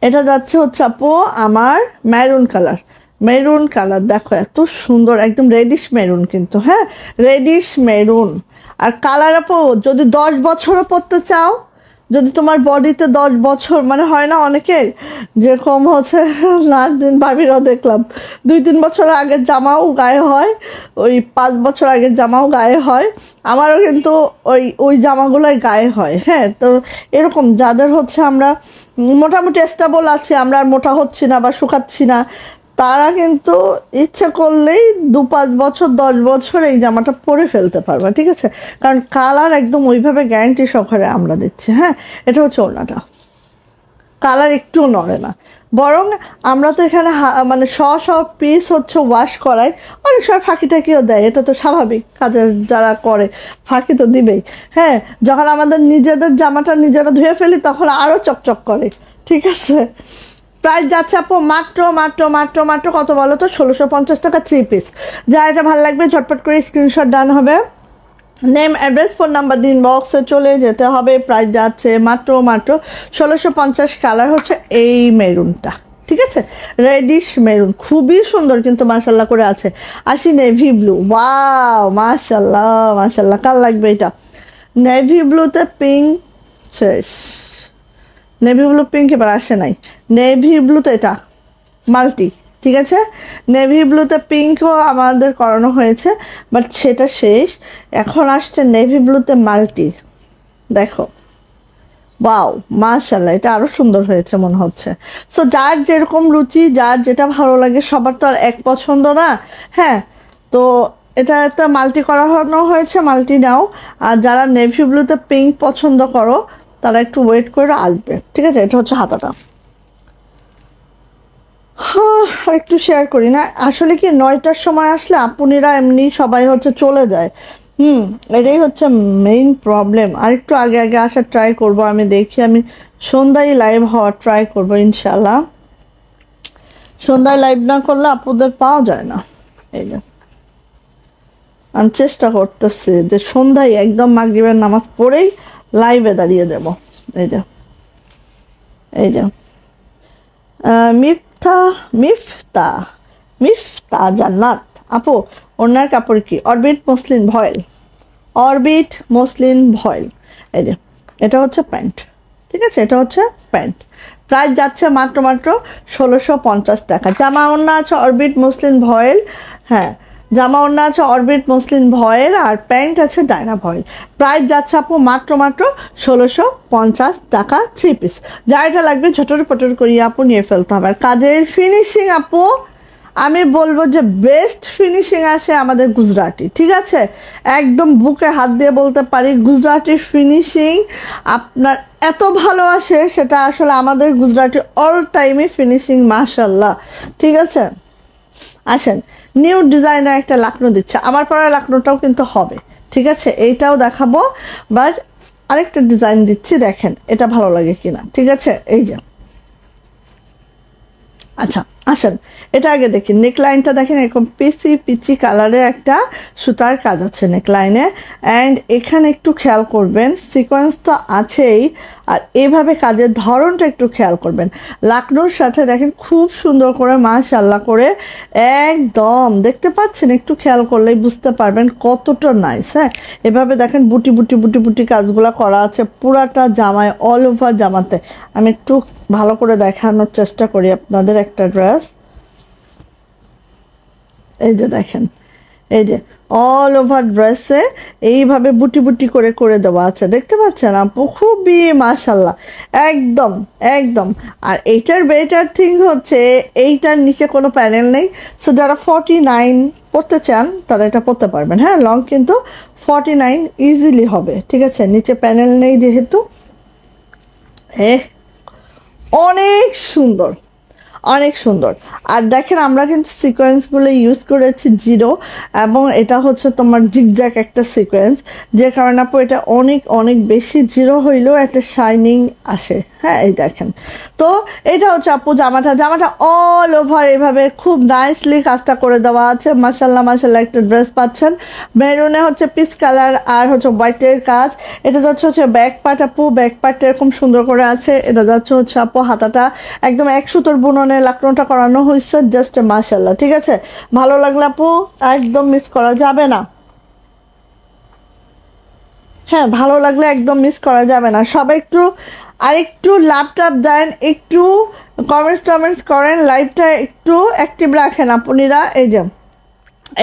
এটা যাচ্ছে হচ্ছে আপু আমার মেরুন কালার। দেখো এত সুন্দর, একদম রেডিশ মেরুন কিন্তু, হ্যাঁ, রেডিশ মেরুন। আর কালার আপু যদি 10 বছরও পরতে চাও, যদি তোমার বডিতে 10 বছর, মানে হয় না অনেকের যেরকম হচ্ছে, লাস্ট দিন ভাবিরাও দেখলাম 2-3 বছর আগের জামাও গায়ে হয়, ওই 5 বছর আগের জামাও গায়ে হয়। আমারও কিন্তু ওই জামাগুলোই গায়ে হয়। হ্যাঁ, তো এরকম যাদের হচ্ছে আমরা মোটামুটি স্টেবল আছে, আমরা আর মোটা হচ্ছি না বা শুকাচ্ছি না, তারা কিন্তু ইচ্ছে করলেই 2-5 বছর 10 বছর এই জামাটা পরে ফেলতে পারবে, ঠিক আছে? কারণ কালার একদম ওইভাবে গ্যারান্টি সহকারে আমরা দিচ্ছি। হ্যাঁ, এটা হচ্ছে ওড়নাটা, কালার একটুও নড়ে না, বরং আমরা তো এখানে মানে পিস হচ্ছে ওয়াশ করাই, অনেক সময় ফাঁকি টাকিও দেয়, এটা তো স্বাভাবিক, কাজের যারা করে ফাঁকি তো দিবেই। হ্যাঁ, যখন আমাদের নিজেদের জামাটা নিজেরা ধুয়ে ফেলি তখন আরও চকচক করে, ঠিক আছে? প্রাইস যাচ্ছে আপু মাত্র কত বলো তো? 1650 টাকা 3 পিস। যা এটা ভালো লাগবে ঝটপট করে স্ক্রিনশট ডান হবে, নেম অ্যাড্রেস ফোন নাম্বার দিন বক্সে চলে যেতে হবে। প্রাইস যাচ্ছে মাত্র 1650। কালার হচ্ছে এই মেরুনটা, ঠিক আছে? রেডিশ মেরুন, খুবই সুন্দর কিন্তু মাশাল্লাহ করে আছে। আসি নেভি ব্লু, ওয়াও মাশাল্লাহ, কার লাগবে এটা? নেভি ব্লুতে পিঙ্ক শেষ, নেভি ব্লু পিঙ্ক এবার আসে নাই, নেভি ব্লুতে এটা মাল্টি, ঠিক আছে? নেভি ব্লুতে পিঙ্কও আমাদের করানো হয়েছে, বাট সেটা শেষ। এখন আসছে নেভি ব্লুতে মাল্টি, দেখো ওয়াও মাশাল্লাহ, এটা আরও সুন্দর হয়েছে মনে হচ্ছে। সো যার যেরকম রুচি, যার যেটা ভালো লাগে, সবার তো আর এক পছন্দ না। হ্যাঁ, তো এটা একটা মাল্টি করানো হয়েছে, মাল্টি নাও। আর যারা নেভি ব্লুতে পিঙ্ক পছন্দ করো তারা একটু ওয়েট করে আসবে, ঠিক আছে? এটা হচ্ছে হাতাটা। হ্যাঁ, একটু শেয়ার করি না, আসলে কি 9টার সময় আসলে আপুনিরা এমনি সবাই হচ্ছে চলে যায়। এটাই হচ্ছে মেইন প্রবলেম। আর একটু আগে আসার ট্রাই করব, আমি দেখি, আমি সন্ধ্যায় লাইভ হওয়ার ট্রাই করবো ইনশাল্লাহ। সন্ধ্যায় লাইভ না করলে আপুদের পাওয়া যায় না। এই যে আমি চেষ্টা করতেছি যে সন্ধ্যায় একদম মাগরিবের নামাজ পড়েই লাইভে দাঁড়িয়ে দেব। এই যে মিফতা জান্নাত আপু, ওনার কাপড় কি? অরবিট মসলিন ভয়েল। এই যে এটা হচ্ছে প্যান্ট, ঠিক আছে, এটা হচ্ছে প্যান্ট। প্রাইস যাচ্ছে মাত্র মাত্র 1650 টাকা। জামা ওড়না আছে অরবিট মসলিন ভয়েল, হ্যাঁ জামা ওড়না আছে অরবিট মসলিন ভয়েল, আর প্যান্ট আছে ডায়না ভয়েল। প্রাইস যাচ্ছে আপু মাত্র মাত্র 1650 টাকা 3 পিস। যা এটা লাগবে ঝটর পটর করিয়ে আপু নিয়ে ফেলতে হবে। আর কাজের ফিনিশিং আপু আমি বলবো যে বেস্ট ফিনিশিং আসে আমাদের গুজরাটি, ঠিক আছে, একদম বুকে হাত দিয়ে বলতে পারি গুজরাটির ফিনিশিং আপনার এত ভালো আসে, সেটা আসলে আমাদের গুজরাটি অল টাইমে ফিনিশিং মাশাল্লাহ, ঠিক আছে। আসেন, নিউ ডিজাইনের একটা লাকনো দিচ্ছে, আমার পরা লাকনোটাও কিন্তু হবে, ঠিক আছে, এইটাও দেখাবো, বাট আরেকটা ডিজাইন দিচ্ছি, দেখেন এটা ভালো লাগে কিনা, ঠিক আছে। এই যে আচ্ছা আসেন এটা আগে দেখি, নেকলাইনটা দেখেন এরকম পিচি কালারের একটা সুতার কাজ আছে নেকলাইনে। অ্যান্ড এখানে একটু খেয়াল করবেন, সিকোয়েন্স তো আছেই, আর এভাবে কাজের ধরনটা একটু খেয়াল করবেন। লাকনোর সাথে দেখেন খুব সুন্দর করে মাশাআল্লাহ করে একদম দেখতে পাচ্ছেন, একটু খেয়াল করলেই বুঝতে পারবেন কতটা নাইস। হ্যাঁ, এভাবে দেখেন বুটি বুটি বুটি বুটি কাজগুলো করা আছে পুরাটা জামায়, অল ওভার জামাতে। আমি একটু ভালো করে দেখানোর চেষ্টা করি আপনাদের একটা ড্রেস। এই যে দেখেন, এই যে অল ওভার ড্রেসে এইভাবে বুটি বুটি করে করে দেওয়া আছে, দেখতে পাচ্ছেন আপু, খুবই মাশাল্লাহ একদম একদম। আর এইটার বেটার থিং হচ্ছে এইটার নিচে কোনো প্যানেল নেই, সো যারা 49 পরতে চান তারা এটা পরতে পারবেন। হ্যাঁ, লং কিন্তু 49 ইজিলি হবে, ঠিক আছে, নিচে প্যানেল নেই যেহেতু। অনেক সুন্দর, অনেক সুন্দর। আর দেখেন আমরা কিন্তু সিকোয়েন্সগুলো ইউজ করেছি জিরো, এবং এটা হচ্ছে তোমার জিগজ্যাগ একটা সিকোয়েন্স, যে কারণে আপু এটা অনেক অনেক বেশি জিরো হইলেও একটা শাইনিং আসে। হ্যাঁ, এই দেখেন, তো এটা হচ্ছে আপু জামাটা অল ওভার এভাবে খুব নাইসলি কাজটা করে দেওয়া আছে, মাশাল্লাহ মাশাল্লাহ একটা ড্রেস পাচ্ছেন। মেরুনে হচ্ছে পিচ কালার আর হচ্ছে হোয়াইটের কাজ। এটা যাচ্ছে হচ্ছে ব্যাক পার্ট আপু, ব্যাক পার্টটা এরকম সুন্দর করে আছে। এটা যাচ্ছে হচ্ছে আপু হাতাটা একদম এক সুতোর বুননে লাকনোটা করানো হয়েছে, জাস্ট মাশাল্লাহ, ঠিক আছে। ভালো লাগলে আপু একদম মিস করা যাবে না। হ্যাঁ, ভালো লাগলে একদম মিস করা যাবে না। সবাই একটু আরেকটু ল্যাপটপ দেন, একটু কমেন্টস করেন, লাইভটা একটু অ্যাক্টিভ রাখেন আপুনিরা। এই যে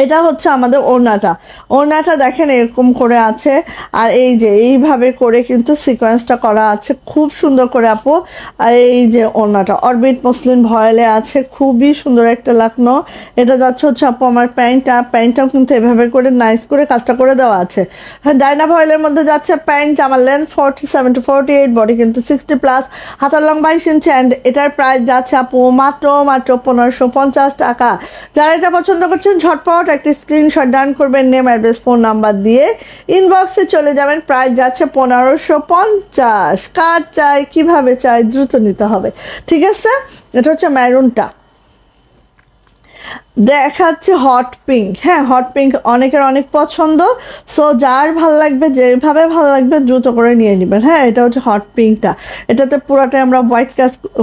এটা হচ্ছে আমাদের ওড়নাটা দেখেন এরকম করে আছে, আর এই যে এইভাবে করে কিন্তু সিকোয়েন্সটা করা আছে খুব সুন্দর করে আপু। আর এই যে ওড়নাটা অরবিট মসলিন ভয়েলে আছে, খুবই সুন্দর একটা লাকনো। এটা যাচ্ছে হচ্ছে আপু আমার প্যান্টটাও কিন্তু এভাবে করে নাইস করে কাজটা করে দেওয়া আছে। হ্যাঁ, ডায়না ভয়েলের মধ্যে যাচ্ছে প্যান্ট, আমার লেন্থ 47 to 48, বডি কিন্তু 60+, হাতার লং 22 ইঞ্চি। অ্যান্ড এটার প্রাইস যাচ্ছে আপু মাত্র 1550 টাকা। যারা এটা পছন্দ করছেন ঝটপট একটা স্ক্রিনশট ডান করবেন, নেম অ্যাড্রেস ফোন নাম্বার দিয়ে ইনবক্সে চলে যাবেন। প্রাইস যাচ্ছে 1550। কার চাই কিভাবে চাই দ্রুত নিতে হবে, ঠিক আছে। এটা হচ্ছে ম্যারুনটা, দেখাচ্ছে হট পিঙ্ক। হ্যাঁ, হট পিঙ্ক অনেকের অনেক পছন্দ, সো যার ভাল লাগবে যেভাবে ভালো লাগবে দ্রুত করে নিয়ে নেবেন। হ্যাঁ, এটা হচ্ছে হট পিঙ্কটা, এটাতে পুরাটাই আমরা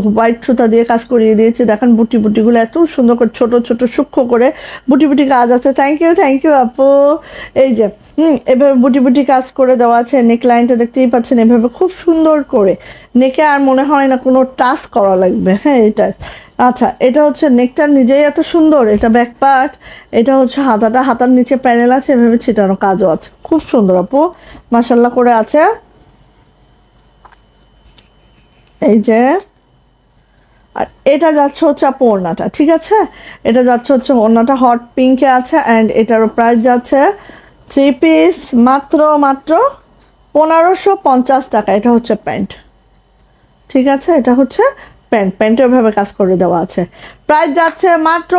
হোয়াইট সুতা দিয়ে কাজ করিয়ে দিয়েছি। দেখেন বুটি বুটিগুলো এত সুন্দর করে ছোট ছোট সূক্ষ্ম করে বুটি বুটি কাজ আছে। থ্যাংক ইউ আপু। এই যে এভাবে বুটি বুটি কাজ করে দেওয়া আছে। নেক লাইনটা দেখতেই পাচ্ছেন এভাবে খুব সুন্দর করে, নেকে আর মনে হয় না কোনো টাচ করা লাগবে। হ্যাঁ, এটা আচ্ছা, এটা হচ্ছে নেকটা নিজেই এত সুন্দর, এটা ব্যাক পার্ট, এটা হচ্ছে হাতার নিচে প্যানেল আছে, এভাবে ছিটানো কাজও আছে, খুব সুন্দর আপু মাশাল্লাহ করে আছে। এই যে আর এটা যাচ্ছে হচ্ছে আপু ওড়নাটা, ঠিক আছে, এটা যাচ্ছে হচ্ছে ওড়নাটা হট পিঙ্কে আছে। অ্যান্ড এটারও প্রাইস যাচ্ছে 3 পিস মাত্র 1550 টাকা। এটা হচ্ছে প্যান্ট, ঠিক আছে, এটা হচ্ছে প্যান্টে ওইভাবে কাজ করে দেওয়া আছে। প্রাইস যাচ্ছে মাত্র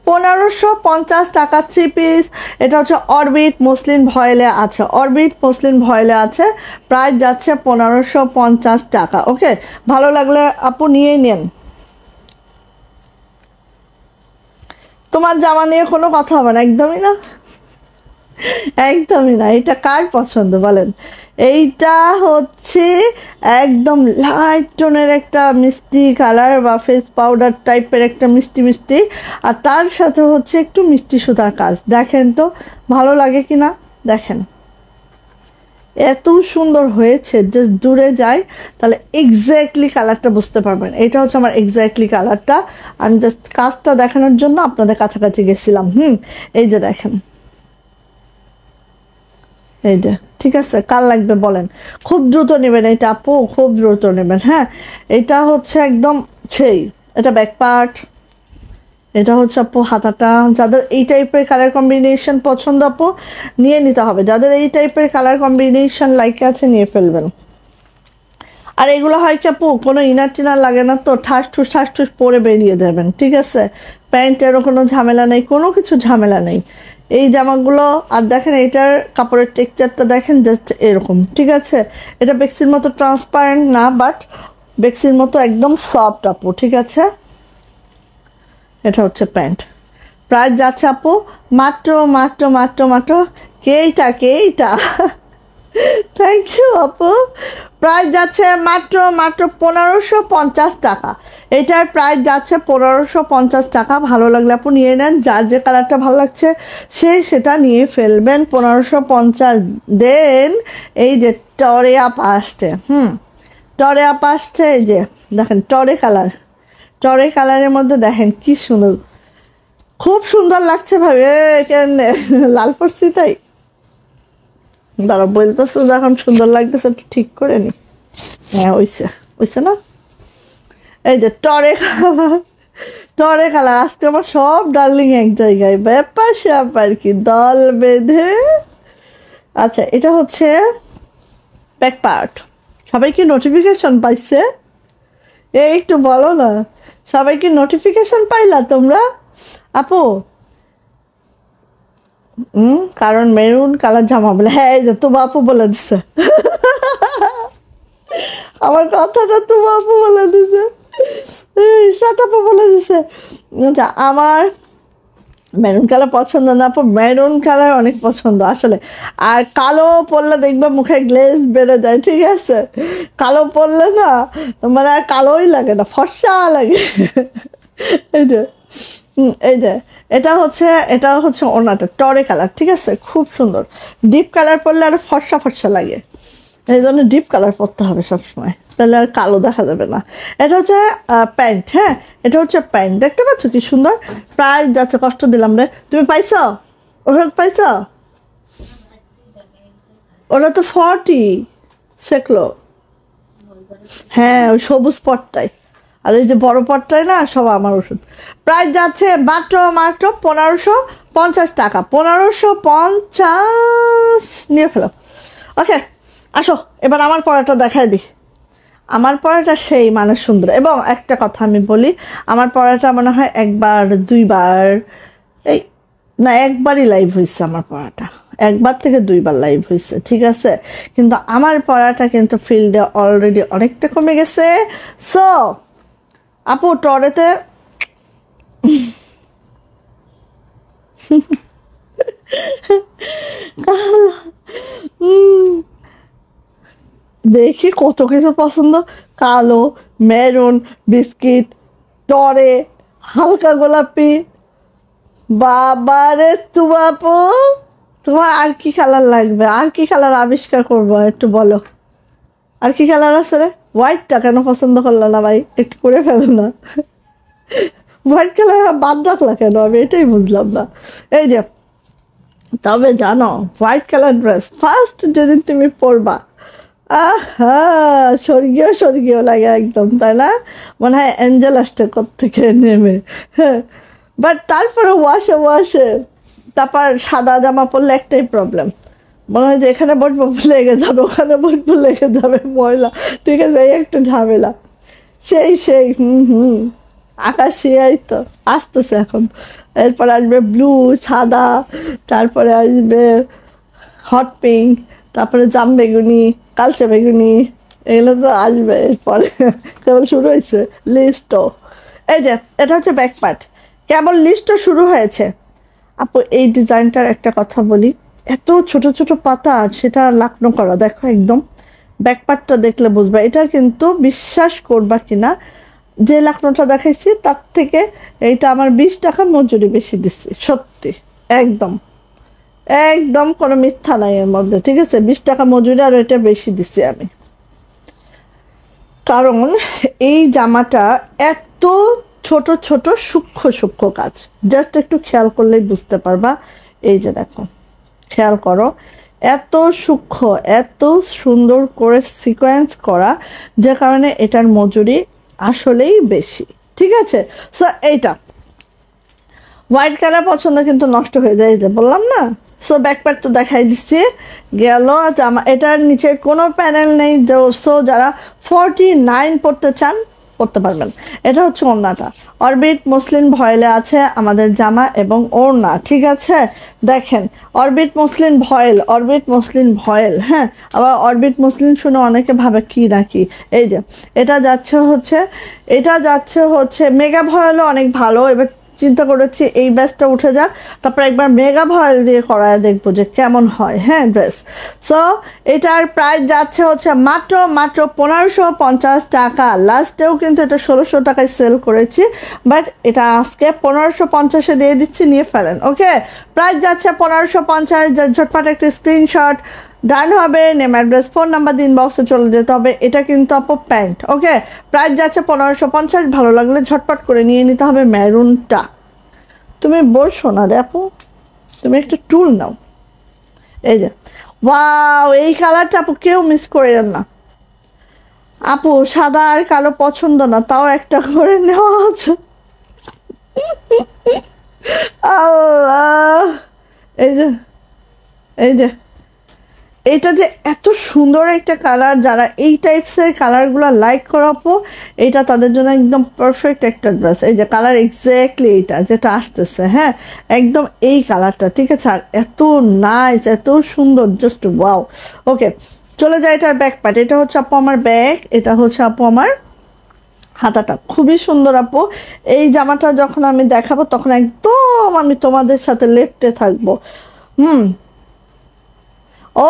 1550 টাকা 3 পিস। এটা হচ্ছে অরবিট মসলিন ভয়েলে আছে, প্রাইস যাচ্ছে 1550 টাকা। ওকে, ভালো লাগলে আপু নিয়েই নেন। তোমার জামা নিয়ে কোনো কথা হবে না, একদমই না, একদমই না। এটা কার পছন্দ বলেন? এইটা হচ্ছে একদম লাইট টোনের একটা মিষ্টি কালার বা ফেস পাউডার টাইপের একটা মিষ্টি, আর তার সাথে হচ্ছে একটু মিষ্টি সুতার কাজ। দেখেন তো ভালো লাগে কিনা, দেখেন এত সুন্দর হয়েছে, জাস্ট দূরে যাই তাহলে এক্স্যাক্টলি কালারটা বুঝতে পারবেন। এটা হচ্ছে আমার এক্স্যাক্টলি কালারটা, আমি জাস্ট কাজটা দেখানোর জন্য আপনাদের কাছাকাছি গেছিলাম। এই যে দেখেন, এই যে, ঠিক আছে, কার লাগবে বলেন, খুব দ্রুত নেবেন এটা আপু, খুব দ্রুত নেবেন। হ্যাঁ, এটা হচ্ছে একদম সেই, এটা ব্যাক পার্ট, এটা হচ্ছে আপু হাতাটা। যাদের এই টাইপের কালার কম্বিনেশন পছন্দ আপু নিয়ে নিতে হবে, যাদের এই টাইপের কালার কম্বিনেশন লাইক আছে নিয়ে ফেলবেন। আর এগুলো হয় কি আপু কোনো ইনার টিনার লাগে না তো, ঠাস ঠুস পরে বেরিয়ে যাবেন, ঠিক আছে। প্যান্টেরও কোনো ঝামেলা নেই, কোনো কিছু ঝামেলা নেই এই জামাগুলো। আর দেখেন এটার কাপড়ের টেক্সচারটা দেখেন, জাস্ট এরকম, ঠিক আছে। এটা বেক্সির মতো ট্রান্সপারেন্ট না, বাট বেক্সির মতো একদম সফট আপু, ঠিক আছে। এটা হচ্ছে প্যান্ট, প্রাইস যাচ্ছে আপু মাত্র মাত্র মাত্র মাত্র কেইটা থ্যাংক ইউ আপু। প্রাইস যাচ্ছে মাত্র মাত্র 1550 টাকা। এটার প্রাইস যাচ্ছে 1550 টাকা। ভালো লাগলে আপু নিয়ে নেন, যার যে কালারটা ভালো লাগছে সে সেটা নিয়ে ফেলবেন। 1550। দেন এই যে টরে আপ আসছে, টরে আপ আসছে, এই যে দেখেন টরে কালার, টরে কালারের মধ্যে দেখেন কি সুন্দর, খুব সুন্দর লাগছে ভাবে। লাল পড়ছি তাই দাঁড়া বলতেছে যখন সুন্দর লাগতেছে একটু ঠিক করে নি। হ্যাঁ হইছে, হইছে না। এই যে টরে কালার, টরে কালার আজকে আমার সব ডার্লিং এক জায়গায়, ব্যাপার স্যাপার কি দল বেঁধে। আচ্ছা, এটা হচ্ছে ব্যাক পার্ট। সবাই কি নোটিফিকেশন পাইছে? এই একটু বলো না, সবাই কি নোটিফিকেশন পাইলা তোমরা আপু? কারণ মেরুন কালার জামা বলে, হ্যাঁ এই যে তো বাপু বলে দিছে আমার কথাটা তো বাপু বলে দিছে, সাতাপু বলে দিছে। আচ্ছা, আমার মেরুন কালার পছন্দ না আপু, মেরুন কালার অনেক পছন্দ আসলে। আর কালো পরলে দেখবে মুখে গ্লেজ বেড়ে যায়, ঠিক আছে। কালো পরলে না মানে আর কালোই লাগে না, ফর্সা লাগে এই যে, এই যে এটা হচ্ছে ওনাটা টরে কালার, ঠিক আছে, খুব সুন্দর। ডিপ কালার পরলে আর ফর্সা ফর্সা লাগে, এই জন্য ডিপ কালার পরতে হবে সবসময়, তাহলে আর কালো দেখা যাবে না। এটা হচ্ছে প্যান্ট। হ্যাঁ, এটা হচ্ছে প্যান্ট, দেখতে পাচ্ছ কি সুন্দর। প্রাইস যাচ্ছে, কষ্ট দিলাম রে, তুমি পাইছ ওষুধ পাইছ? ওটা তো 40 সেকলো। হ্যাঁ, ওই সবুজ পটটাই, আর এই যে বড় পটটাই না সব আমার ওষুধ। প্রাইস যাচ্ছে মাত্র মাত্র 1550 টাকা, 1550 নিয়ে ফেলো। ওকে, আসো এবার আমার পড়াটা দেখাই দিই। আমার পড়াটা সেই মানে সুন্দর। এবং একটা কথা আমি বলি, আমার পড়াটা মনে হয় একবার দুইবার, এই না একবারই লাইভ হয়েছে আমার পড়াটা, একবার থেকে দুইবার লাইভ হয়েছে, ঠিক আছে। কিন্তু আমার পড়াটা কিন্তু ফিল্ডে অলরেডি অনেকটা কমে গেছে। সো আপু টরেতে দেখি কত কিছু পছন্দ, কালো, মেরুন, বিস্কিট, টরে, হালকা গোলাপি। বাবারে বাপু, তোমার আর কি কালার লাগবে, আর কি কালার আবিষ্কার করবো একটু বলো। আর কি কালার আছে রে? হোয়াইটটা কেন পছন্দ করলো না ভাই, একটু করে ফেলো না হোয়াইট কালার বাদ রাখলা কেন, আমি এটাই বুঝলাম না। এই যে, তবে জানো হোয়াইট কালার ড্রেস ফার্স্ট যেদিন তুমি পরবা, আহা স্বর্গীয় স্বর্গীয় লাগে একদম, তাই না? মনে হয় অ্যাঞ্জেল আসছে কোত্থেকে নেমে। হ্যাঁ, বাট তারপরে ওয়াশে তারপর সাদা জামা পরলে একটাই প্রবলেম, মনে হয় যে এখানে বসবো লেগে যাবে, ওখানে বসবো লেগে যাবে ময়লা, ঠিক আছে, এই একটা ঝামেলা। সেই আকাশিয়াই তো আসতেছে এখন। এরপর আসবে ব্লু, সাদা, তারপরে আসবে হট পিঙ্ক, তারপরে জাম বেগুনি, কালচে বেগুনি, এগুলো তো আসবে এরপরে কেবল শুরু হয়েছে লিস্টও। এই যে এটা হচ্ছে ব্যাক পার্ট, কেবল লিস্টও শুরু হয়েছে। আপু এই ডিজাইনটার একটা কথা বলি, এত ছোট ছোট পাতা, সেটা লাকনো করা, দেখো একদম ব্যাক পার্টটা দেখলে বুঝবা। এটা কিন্তু বিশ্বাস করবা কিনা, যে লাকনোটা দেখাইছি তার থেকে এইটা আমার 20 টাকা মজুরি বেশি দিচ্ছি, সত্যি একদম। একদম কোনো মিথ্যা নাই এর মধ্যে, ঠিক আছে? 20 টাকা মজুরি আর এটা বেশি দিছি আমি, কারণ এই জামাটা এত ছোট ছোট সূক্ষ্ম সূক্ষ্ম কাজ, জাস্ট একটু খেয়াল করলেই বুঝতে পারবা। এই যে দেখো, খেয়াল করো, এত সূক্ষ্ম, এত সুন্দর করে সিকোয়েন্স করা, যে কারণে এটার মজুরি আসলেই বেশি, ঠিক আছে? সো এইটা হোয়াইট কালার পছন্দ কিন্তু নষ্ট হয়ে যায়, যে বললাম না। সো ব্যাকপ্যাক তো দেখাই দিচ্ছি গেল। জামা এটার নিচে কোনো প্যানেল নেই, সো যারা 49 পড়তে চান পড়তে পারবেন। এটা হচ্ছে ওড়নাটা, অরবিট মসলিন ভয়েলে আছে আমাদের জামা এবং ওড়না, ঠিক আছে? দেখেন, অরবিট মসলিন ভয়েল, অরবিট মসলিন ভয়েল, হ্যাঁ। আবার অরবিট মসলিন শুনে অনেকে ভাবে কি নাকি। এই যে এটা যাচ্ছে হচ্ছে মেগা ভয়েলও অনেক ভালো। এবার চিন্তা করেছি এই ব্যাচটা উঠে যাক, তারপর একবার মেগা ভয়েল দিয়ে করায় দেখবো যে কেমন হয়, হ্যাঁ, ড্রেস। সো এটার প্রাইস যাচ্ছে হচ্ছে মাত্র 1550 টাকা। লাস্টেও কিন্তু এটা 1600 টাকায় সেল করেছি, বাট এটা আজকে 1550-এ দিয়ে দিচ্ছি, নিয়ে ফেলেন। ওকে, প্রাইস যাচ্ছে 1550। ঝটপট একটা স্ক্রিনশট ডান হবে, নেম অ্যাড্রেস ফোন নাম্বার দিন, বক্সে চলে যেতে হবে। এটা কিন্তু আপু প্যান্ট। ওকে, প্রাইস যাচ্ছে 1550। ভালো লাগলে ঝটপট করে নিয়ে নিতে হবে মেরুনটা। তুমি বসো না রে আপু, তুমি একটা টুল নাও। এই যে ওয়াও, এই কালারটা আপু কেউ মিস করেন না আপু। সাদা আর কালো পছন্দ না, তাও একটা করে নেওয়া আছে। আল্লাহ, এই যে এই যে এটা যে এত সুন্দর একটা কালার, যারা এই টাইপসের কালারগুলো লাইক করাবো, এটা তাদের জন্য একদম পারফেক্ট একটা ড্রেস। এই যে কালার এক্স্যাক্টলি এইটা যেটা আসতেছে, হ্যাঁ, একদম এই কালারটা, ঠিক আছে? আর এত নাইস, এত সুন্দর, জাস্ট ওয়াও। ওকে, চলে যায় এটার ব্যাক পার্ট। এটা হচ্ছে আপু আমার ব্যাক, এটা হচ্ছে আপু আমার হাতাটা। খুবই সুন্দর আপু। এই জামাটা যখন আমি দেখাবো তখন একদম আমি তোমাদের সাথে লেফটে থাকবো।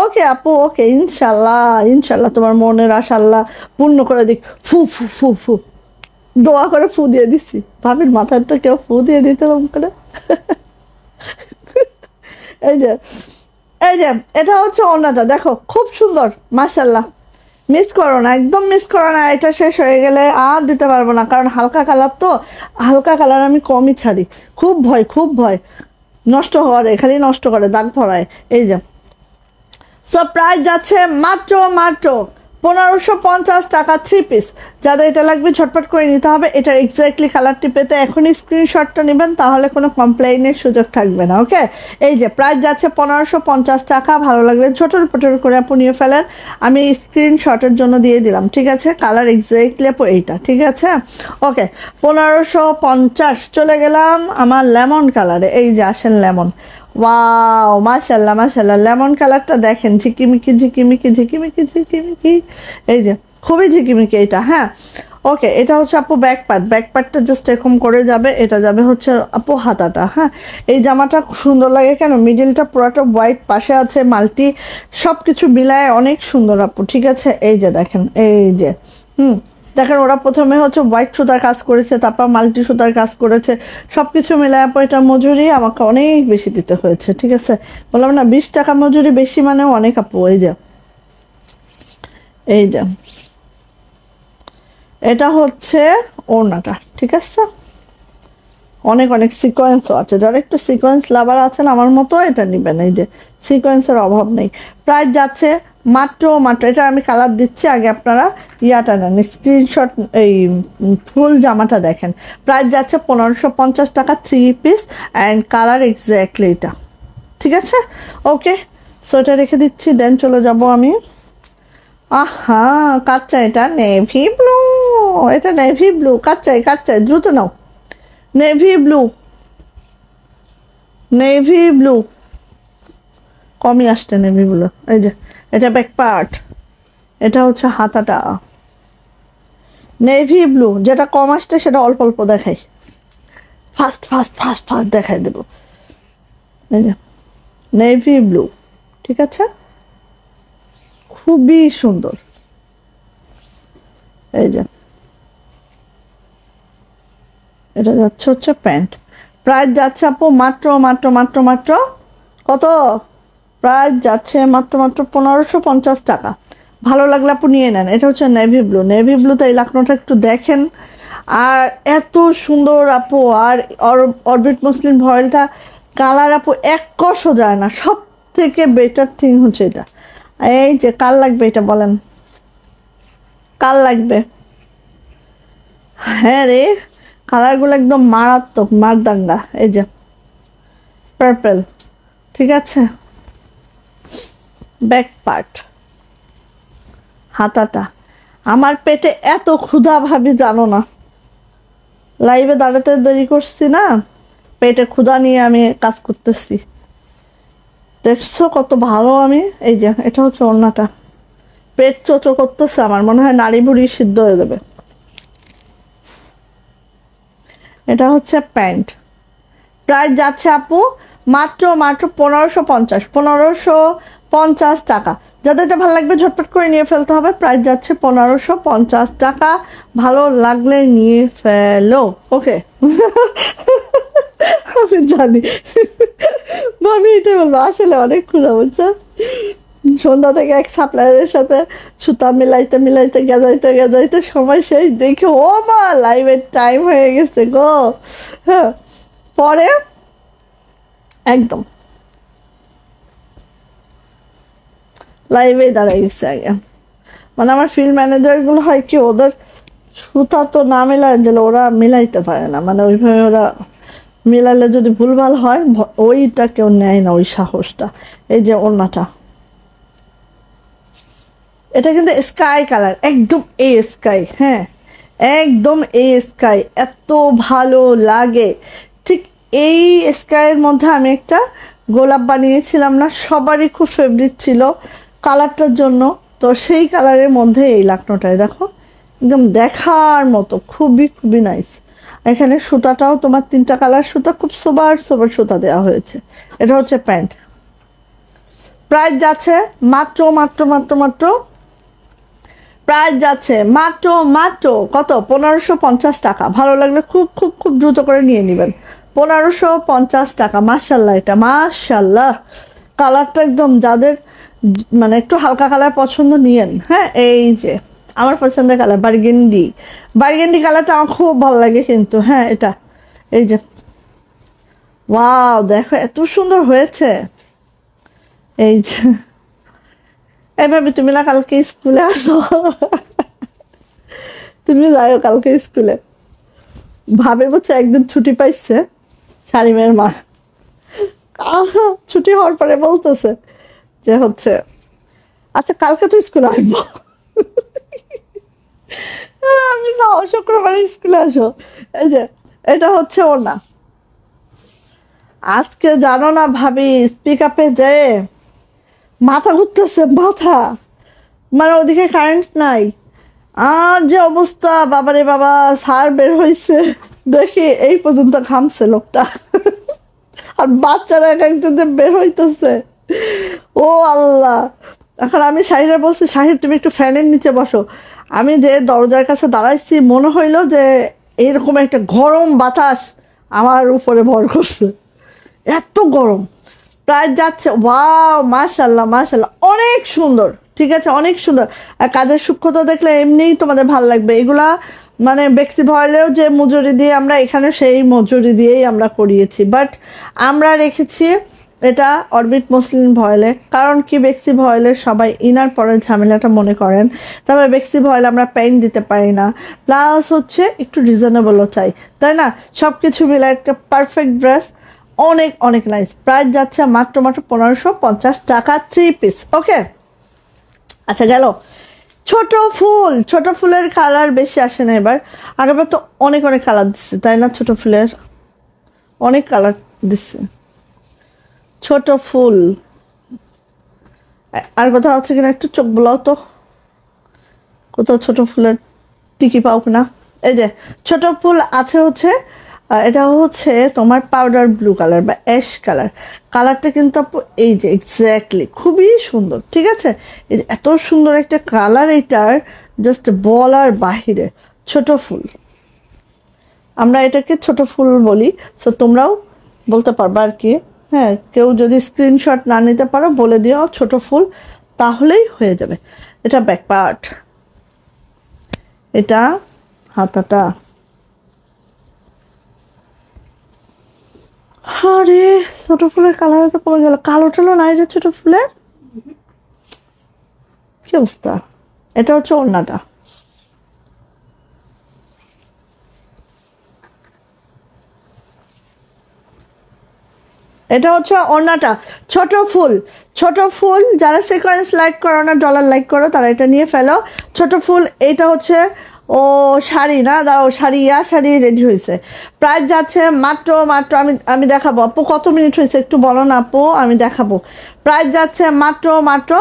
ওকে আপু, ওকে, ইনশাল্লাহ ইনশাল্লাহ তোমার মনের আশা আল্লাহ পূর্ণ করে দিক। ফু ফু ফু ফু, দোয়া করে ফু দিয়ে দিছি। ভাবির মাথায় তো কেউ ফু দিয়ে দিতে করে। এই যে এই যে এটা হচ্ছে ওড়নাটা, দেখো খুব সুন্দর, মাশাল্লাহ। মিস করো না, একদম মিস করো না। এটা শেষ হয়ে গেলে আর দিতে পারবো না, কারণ হালকা কালার তো, হালকা কালার আমি কমই ছাড়ি। খুব ভয়, খুব ভয় নষ্ট হওয়ারে, খালি নষ্ট করে, দাগ ভরায়। এই যে সো প্রাইস যাচ্ছে মাত্র 1550 টাকা, 3 পিস। যাদের এটা লাগবে ঝটপট করে নিতে হবে। এটার এক্স্যাক্টলি কালারটি পেতে এখনই স্ক্রিনশটটা নেবেন, তাহলে কোনো কমপ্লেইনের সুযোগ থাকবে না। ওকে, এই যে প্রাইস যাচ্ছে 1550 টাকা। ভালো লাগলে ছোটর পটোর করে আপু নিয়ে ফেলেন। আমি স্ক্রিনশটের জন্য দিয়ে দিলাম, ঠিক আছে? কালার এক্স্যাক্টলি আপু এইটা, ঠিক আছে? ওকে, 1550। চলে গেলাম আমার লেমন কালারে। এই যে আসেন লেমন, ওয়াও, মাশাল্লাহ মাশাল্লাহ। লেমন কালারটা দেখেন, ঝিকিমিকি ঝিকিমিকি ঝিকিমিকি ঝিকিমিকি। এই যে খুবই ঝিকিমিকি এটা, হ্যাঁ। ওকে, এটা হচ্ছে আপু ব্যাক পার্ট। ব্যাক পার্টটা জাস্ট এরকম করে যাবে, এটা যাবে হচ্ছে আপু হাতাটা, হ্যাঁ। এই জামাটা সুন্দর লাগে কেন, মিডিলটা পুরোটা হোয়াইট, পাশে আছে মাল্টি, সব কিছু মিলায় অনেক সুন্দর আপু, ঠিক আছে? এই যে দেখেন, এই যে দেখেন, ওরা প্রথমে হচ্ছে হোয়াইট সুতার কাজ করেছে, তারপর মাল্টি সুতার কাজ করেছে, সব কিছু মিলায় আপু এটা মজুরি আমাকে অনেক বেশি দিতে হয়েছে, ঠিক আছে? বললাম না 20 টাকা মজুরি বেশি মানে অনেক আপু। এই যে এই যে এটা হচ্ছে ওড়নাটা, ঠিক আছে? অনেক অনেক সিকোয়েন্সও আছে, যারা একটু সিকোয়েন্স লাভার আছেন আমার মতো এটা নেবেন। এই যে সিকোয়েন্সের অভাব নেই। প্রাইস যাচ্ছে মাত্র এটা আমি কালার দিচ্ছি, আগে আপনারা ইয়াটা নেন, স্ক্রিনশট। এই ফুল জামাটা দেখেন, প্রাইস যাচ্ছে 1550 টাকা, 3 পিস অ্যান্ড কালার এক্স্যাক্টলি এটা, ঠিক আছে? ওকে, সো এটা রেখে দিচ্ছি, দেন চলে যাব আমি। আহা, কাচ্চা, এটা নেভি ব্লু, এটা নেভি ব্লু, কাচ্চাই কাচ্চাই, দ্রুত নাও। নেভি ব্লু, নেভি ব্লু, কমই আসছে নেভি ব্লু। এই যে এটা ব্যাক পার্ট, এটা হচ্ছে হাতাটা। নেভি ব্লু যেটা কম আসছে সেটা অল্প অল্প দেখাই, ফাস্ট ফাস্ট ফাস্ট ফাস্ট দেখাই দেবো। এই যে নেভি ব্লু, ঠিক আছে? খুবই সুন্দর। এই যে এটা যাচ্ছে হচ্ছে প্যান্ট। প্রাইস যাচ্ছে আপু মাত্র কত? প্রাইস যাচ্ছে মাত্র মাত্র 1550 টাকা। ভালো লাগলে আপু নিয়ে নেন। এটা হচ্ছে নেভি ব্লু, নেভি ব্লুতে এই লাকনোটা একটু দেখেন, আর এত সুন্দর আপু। আর অরবিট মসলিন ভয়েলটা কালার আপু এক কষও যায় না, সব থেকে বেটার থিং হচ্ছে এটা। এই যে কার লাগবে এটা বলেন, কার লাগবে? হ্যাঁ রে, কালারগুলো একদম মারাত্মক, মারদাঙ্গা। এই যে পার্পল, ঠিক আছে। ব্যাক পার্ট, হাতাটা। আমার পেটে এত ক্ষুধা ভাবি জানো না, লাইভে দাঁড়াতে দেরি করছি না, পেটে ক্ষুধা নিয়ে আমি কাজ করতেছি। দেখছো কত ভালো আমি। এই যে এটা হচ্ছে ওড়নাটা, পেট চোচো করতেছে আমার, মনে হয় নাড়ি বুড়ি সিদ্ধ হয়ে যাবে। এটা হচ্ছে প্যান্ট। প্রাইস যাচ্ছে আপু মাত্র মাত্র 1550, 1550 টাকা। যাদের এটা ভালো লাগবে ঝটপট করে নিয়ে ফেলতে হবে। প্রাইস যাচ্ছে 1550 টাকা, ভালো লাগলে নিয়ে ফেলো। ওকে আমি জানি ভাবি এটাই বলবো, আসলে অনেক ক্ষুধা বুঝছো। সন্ধ্যা থেকে এক সাপ্লায়ারের সাথে সুতা মিলাইতে মিলাইতে গেজাইতে গেজাইতে সময় শেষ, দেখে ও মা লাইভের টাইম হয়ে গেছে গো। হ্যাঁ, পরে একদম লাইভেই দাঁড়াই গেছে আগে। মানে আমার ফিল্ড ম্যানেজারগুলো হয় কি, ওদের সুতা তো না মিলাই দিলে ওরা মিলাইতে পারে না, মানে ওইভাবে ওরা মিলালে যদি ভুলভাল হয় ওইটা কেউ নেয় না, ওই সাহসটা। এই যে ওড়নাটা, এটা কিন্তু স্কাই কালার, একদম এই স্কাই, হ্যাঁ একদম এই স্কাই, এত ভালো লাগে। ঠিক এই স্কাইয়ের মধ্যে আমি একটা গোলাপ বানিয়েছিলাম না, সবারই খুব ফেভারিট ছিল কালারটার জন্য। তো সেই কালারের মধ্যে এই লাকনোটায় দেখো, একদম দেখার মতো, খুবই খুবই নাইস। এখানে সুতাটাও তোমার 3টা কালার সুতা, খুব সোবার সোবার সুতা দেওয়া হয়েছে। এটা হচ্ছে প্যান্ট। প্রাইস যাচ্ছে মাত্র মাত্র মাত্র মাত্র, প্রাইস যাচ্ছে মাত্র মাত্র কত, 1550 টাকা। ভালো লাগলে খুব খুব খুব দ্রুত করে নিয়ে নেবেন। 1550 টাকা। মাশাল্লাহ, এটা মাশাল্লাহ, কালারটা একদম যাদের মানে একটু হালকা কালার পছন্দ নিয়েন। হ্যাঁ, এই যে আমার পছন্দের কালার বার্গেন্ডি, বার্গেন্ডি কালারটা আমার খুব ভালো লাগে কিন্তু। হ্যাঁ এটা, এই যে ওয়াও, দেখো এত সুন্দর হয়েছে। এই যে এভাবে তুমি না কালকে স্কুলে আসো, তুমি যাও কালকে স্কুলে। ভাবে বলছে একদিন ছুটি পাইছে শারিমের মা, ছুটি হওয়ার পরে বলতেছে যে হচ্ছে আচ্ছা কালকে তো স্কুলে আসবো। আমি যাও শুক্রবারে স্কুলে আসো। এই যে এটা হচ্ছে ওর না, আজকে জানো না ভাবি স্পিক আপে যেয়ে মাথা ঘুরতেছে, মাথা, মানে ওদিকে কারেন্ট নাই, আর যে অবস্থা বাবারে বাবা। স্যার বের হয়েছে দেখি এই পর্যন্ত ঘামছে লোকটা, আর বাচ্চারা এক একজন যে বের হইতেছে, ও আল্লাহ। এখন আমি শাহিরা বলছি, শাহিদ তুমি একটু ফ্যানের নিচে বসো। আমি যে দরজার কাছে দাঁড়াইছি, মনে হইলো যে এইরকম একটা গরম বাতাস আমার উপরে ভর করছে, এত গরম। প্রাইস যাচ্ছে ওয়াও, মাশাল্লাহ মাশাল্লাহ, অনেক সুন্দর, ঠিক আছে অনেক সুন্দর। আর কাজের সূক্ষ্মতা দেখলে এমনিই তোমাদের ভালো লাগবে। এগুলা মানে বেক্সি ভয়েলেও যে মজুরি দিয়ে আমরা এখানে সেই মজুরি দিয়েই আমরা করিয়েছি, বাট আমরা রেখেছি এটা অরবিট মসলিন ভয়েলে। কারণ কি, বেক্সি ভয়েলের সবাই ইনার পরের ঝামেলাটা মনে করেন, তারপরে বেক্সি ভয়েল আমরা পেইন্ট দিতে পারি না, প্লাস হচ্ছে একটু রিজনেবলও চাই, তাই না? সব কিছু মিলে একটা পারফেক্ট ড্রেস, অনেক অনেক নাইস। প্রাইস যাচ্ছে মাত্র মাত্র 1550 টাকা, 3 পিস। ওকে, আচ্ছা গেল ছোট ফুল। ছোট ফুলের কালার বেশি আসে না এবার, আগেবার তো অনেক অনেক কালার দিচ্ছে তাই না, ছোট ফুলের অনেক কালার দিচ্ছে। ছোট ফুল আর কোথাও আছে কিনা একটু চোখ বোলাও তো, কোথাও ছোট ফুলের টিকি পাও কিনা। এই যে ছোট ফুল আছে হচ্ছে, এটা হচ্ছে তোমার পাউডার ব্লু কালার বা অ্যাশ কালার। কালারটা কিন্তু এই যে এক্স্যাক্টলি খুবই সুন্দর, ঠিক আছে। এই যে এত সুন্দর একটা কালার, এটার জাস্ট বলার বাহিরে। ছোট ফুল, আমরা এটাকে ছোট ফুল বলি, সো তোমরাও বলতে পারবা আর কি। হ্যাঁ, কেউ যদি স্ক্রিনশট না নিতে পারো বলে দিও ছোট ফুল, তাহলেই হয়ে যাবে। এটা ব্যাক পার্ট, এটা হাতাটা। আরে ছোট ফুলের কালার তো কমে গেল, কালো টালো নাই রে ছোট ফুলের, কি অবস্থা। এটা হচ্ছে ওড়নাটা, এটা হচ্ছে ওড়নাটা। ছোট ফুল, ছোট ফুল যারা সিকোয়েন্স লাইক করো না, ডলার লাইক করো, তারা এটা নিয়ে ফেলো। ছোট ফুল, এটা হচ্ছে ও শাড়ি না, দাও শাড়ি, শাড়ি রেডি হয়েছে। প্রাইস যাচ্ছে মাত্র মাত্র আমি আমি দেখাবো। আপু কত মিনিট হয়েছে একটু বলো না আপু, আমি দেখাবো। প্রাইস যাচ্ছে মাত্র মাত্র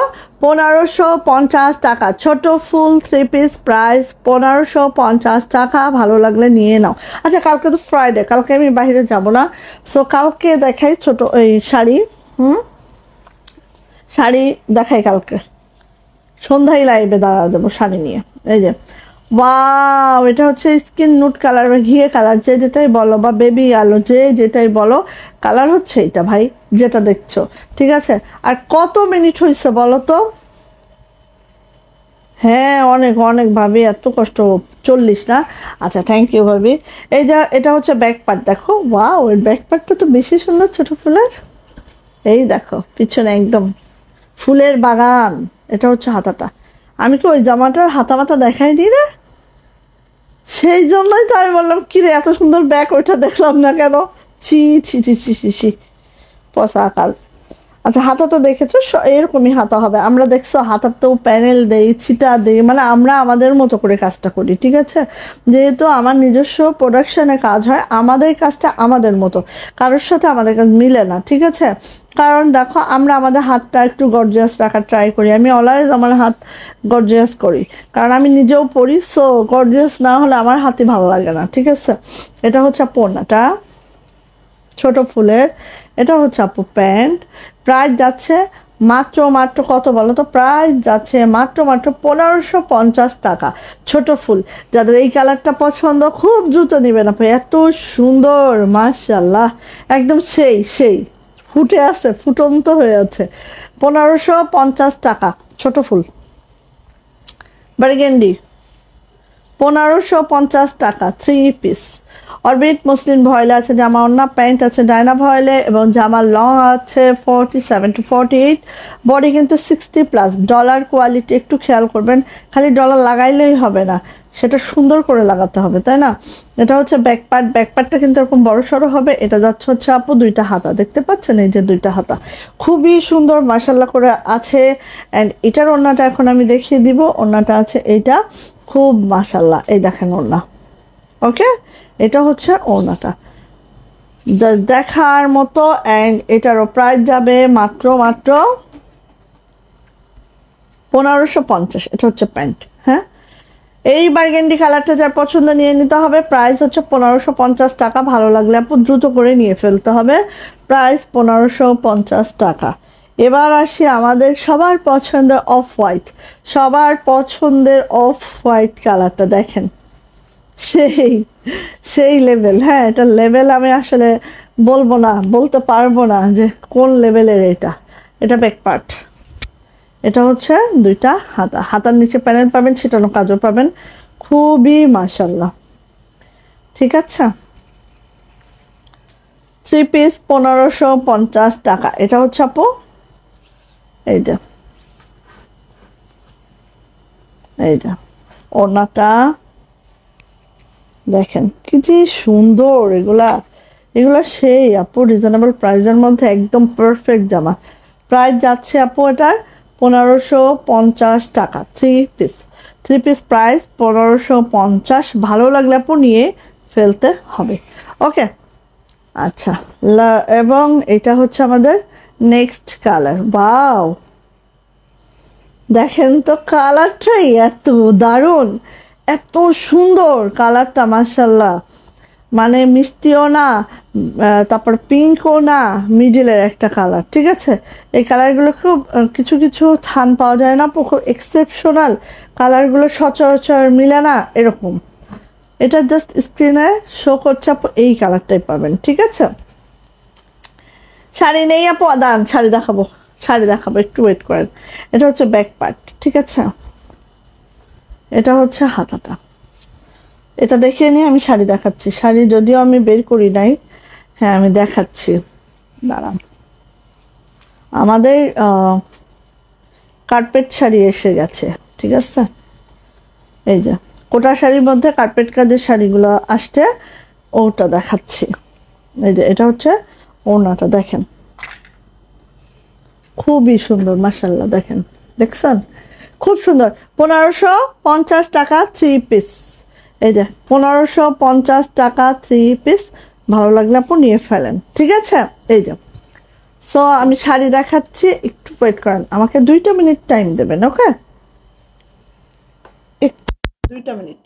1550 টাকা। ছোট ফুল 3 পিস, প্রাইস 1550 টাকা। ভালো লাগলে নিয়ে নাও। আচ্ছা, কালকে তো ফ্রাইডে, কালকে আমি বাইরে যাব না, সো কালকে দেখাই ছোট এই শাড়ি। শাড়ি দেখাই কালকে সন্ধ্যায় লাইভে দাঁড়া দেবো শাড়ি নিয়ে। এই যে ওয়াও, এটা হচ্ছে স্কিন নুট কালার বা ঘিয়ে কালার, যে যেটাই বলো, বা বেবি আলো, যে যেটাই বলো, কালার হচ্ছে এটা ভাই, যেটা দেখছো। ঠিক আছে, আর কত মিনিট হয়েছে বলো তো? হ্যাঁ, অনেক অনেক ভাবি, এত কষ্ট। 40 না? আচ্ছা, থ্যাংক ইউ ভাবি। এই যে এটা হচ্ছে ব্যাক পার্ট, দেখো ওয়াও, এর ব্যাক পার্টটা তো বেশি সুন্দর ছোট ফুলের। এই দেখো পিছনে একদম ফুলের বাগান। এটা হচ্ছে হাতাটা। আমি কি ওই জামাটার হাতা মাতা দেখাই দিই রে? সেই জন্যই তো আমি বললাম কি রে, এত সুন্দর ব্যাগ, ওইটা দেখলাম না কেন। ছি ছি ছি ছি ছি ছি, পচা কাজ। আচ্ছা, হাতা তো দেখেছো এরকমই হাতা হবে। আমরা দেখছো হাতাতেও প্যানেল দেই, ছিটা দেই, মানে আমরা আমাদের মতো করে কাজটা করি। ঠিক আছে, যেহেতু আমার নিজস্ব প্রোডাকশনে কাজ হয়, আমাদের কাজটা আমাদের মতো, কারোর সাথে আমাদের কাজ মিলে না। ঠিক আছে, কারণ দেখো আমরা আমাদের হাতটা একটু গর্জিয়াস রাখার ট্রাই করি। আমি অলওয়েজ আমার হাত গর্জিয়াস করি, কারণ আমি নিজেও পড়ি, সো গর্জিয়াস না হলে আমার হাতে ভালো লাগে না। ঠিক আছে, এটা হচ্ছে ওড়নাটা ছোট ফুলের। এটা হচ্ছে আপু প্যান্ট। প্রাইস যাচ্ছে মাত্র মাত্র কত বলো তো? প্রাইস যাচ্ছে মাত্র মাত্র 1550 টাকা। ছোট ফুল, যাদের এই কালারটা পছন্দ খুব দ্রুত নেবেন আপু, এত সুন্দর মাশাআল্লাহ, একদম সেই সেই ফুটে আছে, ফুটন্ত হয়ে আছে। 1550 টাকা ছোট ফুল, বার্গেন্ডি 1550 টাকা 3 পিস। অরবিট মসলিন ভয়েলে আছে, জামা ওড়না প্যান্ট আছে ডায়না ভয়েলে, এবং জামার লং আছে 47 to 48, বডি কিন্তু 60+। ডলার কোয়ালিটি একটু খেয়াল করবেন, খালি ডলার লাগাইলেই হবে না, সেটা সুন্দর করে লাগাতে হবে, তাই না? এটা হচ্ছে ব্যাক পার্ট, ব্যাক পার্টটা কিন্তু এরকম বড় সড়ো হবে। এটা যাচ্ছে হচ্ছে আপু দুইটা হাতা, দেখতে পাচ্ছেন এই যে দুইটা হাতা, খুবই সুন্দর মাশাআল্লাহ করে আছে। অ্যান্ড এটার ওড়নাটা এখন আমি দেখিয়ে দিব। ওড়নাটা আছে এইটা, খুব মাশাআল্লাহ, এই দেখেন ওড়না। ওকে, এটা হচ্ছে ওড়নাটা দেখার মতো। অ্যান্ড এটারও প্রাইস যাবে মাত্র মাত্র 1550। এটা হচ্ছে প্যান্ট। হ্যাঁ, এই বার্গেন্ডি কালারটা যার পছন্দ নিয়ে নিতে হবে। প্রাইস হচ্ছে 1550 টাকা। ভালো লাগলে আপু দ্রুত করে নিয়ে ফেলতে হবে। প্রাইস 1550 টাকা। এবার আসি আমাদের সবার পছন্দের অফ হোয়াইট, সবার পছন্দের অফ হোয়াইট কালারটা দেখেন, সেই সেই লেভেল। হ্যাঁ, এটা লেভেল আমি আসলে বলবো না, বলতে পারবো না যে কোন লেভেলের। এটা এটা ব্যাক পার্ট, এটা হচ্ছে দুইটা হাতা, হাতার নিচে প্যানেল পাবেন, ছিটানো কাজও পাবেন, খুবই মাশাআল্লাহ। ঠিক আছে, 3 পিস 1550 টাকা। এটা হচ্ছে আপু এইটা, এইটা ওড়নাটা দেখেন কি যে সুন্দর। এগুলা এগুলা সেই আপু রিজনেবল প্রাইসের মধ্যে একদম পারফেক্ট জামা। প্রাইস যাচ্ছে আপু এটার 1550 টাকা। 3 পিস, 3 পিস প্রাইস 1550। ভালো লাগলে আপু নিয়ে ফেলতে হবে। ওকে, আচ্ছা, এবং এটা হচ্ছে আমাদের নেক্সট কালার। বাও, দেখেন তো কালারটাই এত দারুণ, এত সুন্দর কালারটা মাশাআল্লাহ। মানে মিষ্টিও না, তারপর পিঙ্কও না, মিডিলের একটা কালার। ঠিক আছে, এই কালারগুলো খুব কিছু কিছু থান পাওয়া যায় না, খুব এক্সেপশনাল কালারগুলো, সচরাচর মিলে না এরকম। এটা জাস্ট স্ক্রিনে শো করছে আপু, এই কালারটাই পাবেন। ঠিক আছে, শাড়ি নেই আপু, দাঁড়ান শাড়ি দেখাবো, শাড়ি দেখাবো, একটু ওয়েট করেন। এটা হচ্ছে ব্যাক পার্ট, ঠিক আছে, এটা হচ্ছে হাতাটা। এটা দেখিয়ে নিয়ে আমি শাড়ি দেখাচ্ছি। শাড়ি যদিও আমি বের করি নাই, হ্যাঁ আমি দেখাচ্ছি, দাঁড়ান। আমাদের কার্পেট শাড়ি এসে গেছে, ঠিক আছে, এই যে কোটা শাড়ির মধ্যে কার্পেট কাজের শাড়িগুলো আসছে, ওটা দেখাচ্ছি। এই যে এটা হচ্ছে ওড়নাটা, দেখেন খুবই সুন্দর, মাশাআল্লাহ, দেখেন, দেখছেন খুব সুন্দর। 1550 টাকা 3 পিস, এই যে 1550 টাকা 3 পিস। ভালো লাগলে আপু নিয়ে ফেলেন, ঠিক আছে। এই যে সো আমি শাড়ি দেখাচ্ছি, একটু ওয়েট করেন, আমাকে 2টা মিনিট টাইম দেবেন, ওকে, 2টা মিনিট।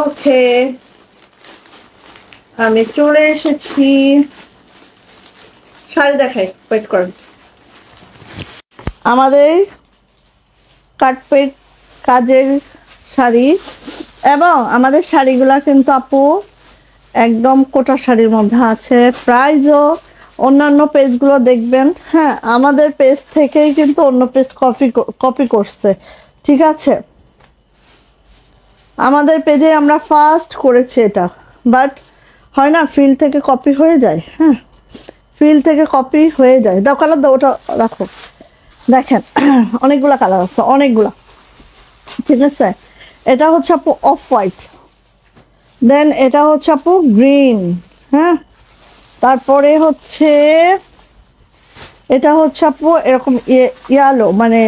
ওকে, আমি চলে এসেছি, শাড়ি দেখাই, ওয়েট করেন। আমাদের কার্পেট কাজের শাড়ি, এবং আমাদের শাড়িগুলা কিন্তু আপু একদম কোটা শাড়ির মধ্যে আছে। প্রাইসও অন্যান্য পেজগুলো দেখবেন, হ্যাঁ আমাদের পেজ থেকেই কিন্তু অন্য পেজ কপি করছে, ঠিক আছে। আমাদের পেজে আমরা ফার্স্ট করেছি এটা, বাট হয় না ফিল থেকে কপি হয়ে যায়, হ্যাঁ ফিল থেকে কপি হয়ে যায়। দাও কালার দাও, ওটা রাখো, দেখেন অনেকগুলা কালার আছে, অনেকগুলা, ঠিক আছে। এটা হচ্ছে আপু অফ হোয়াইট, দেন এটা হচ্ছে আপু গ্রিন, হ্যাঁ তারপরে হচ্ছে এটা হচ্ছে আপু এরকম ইয়ালো, মানে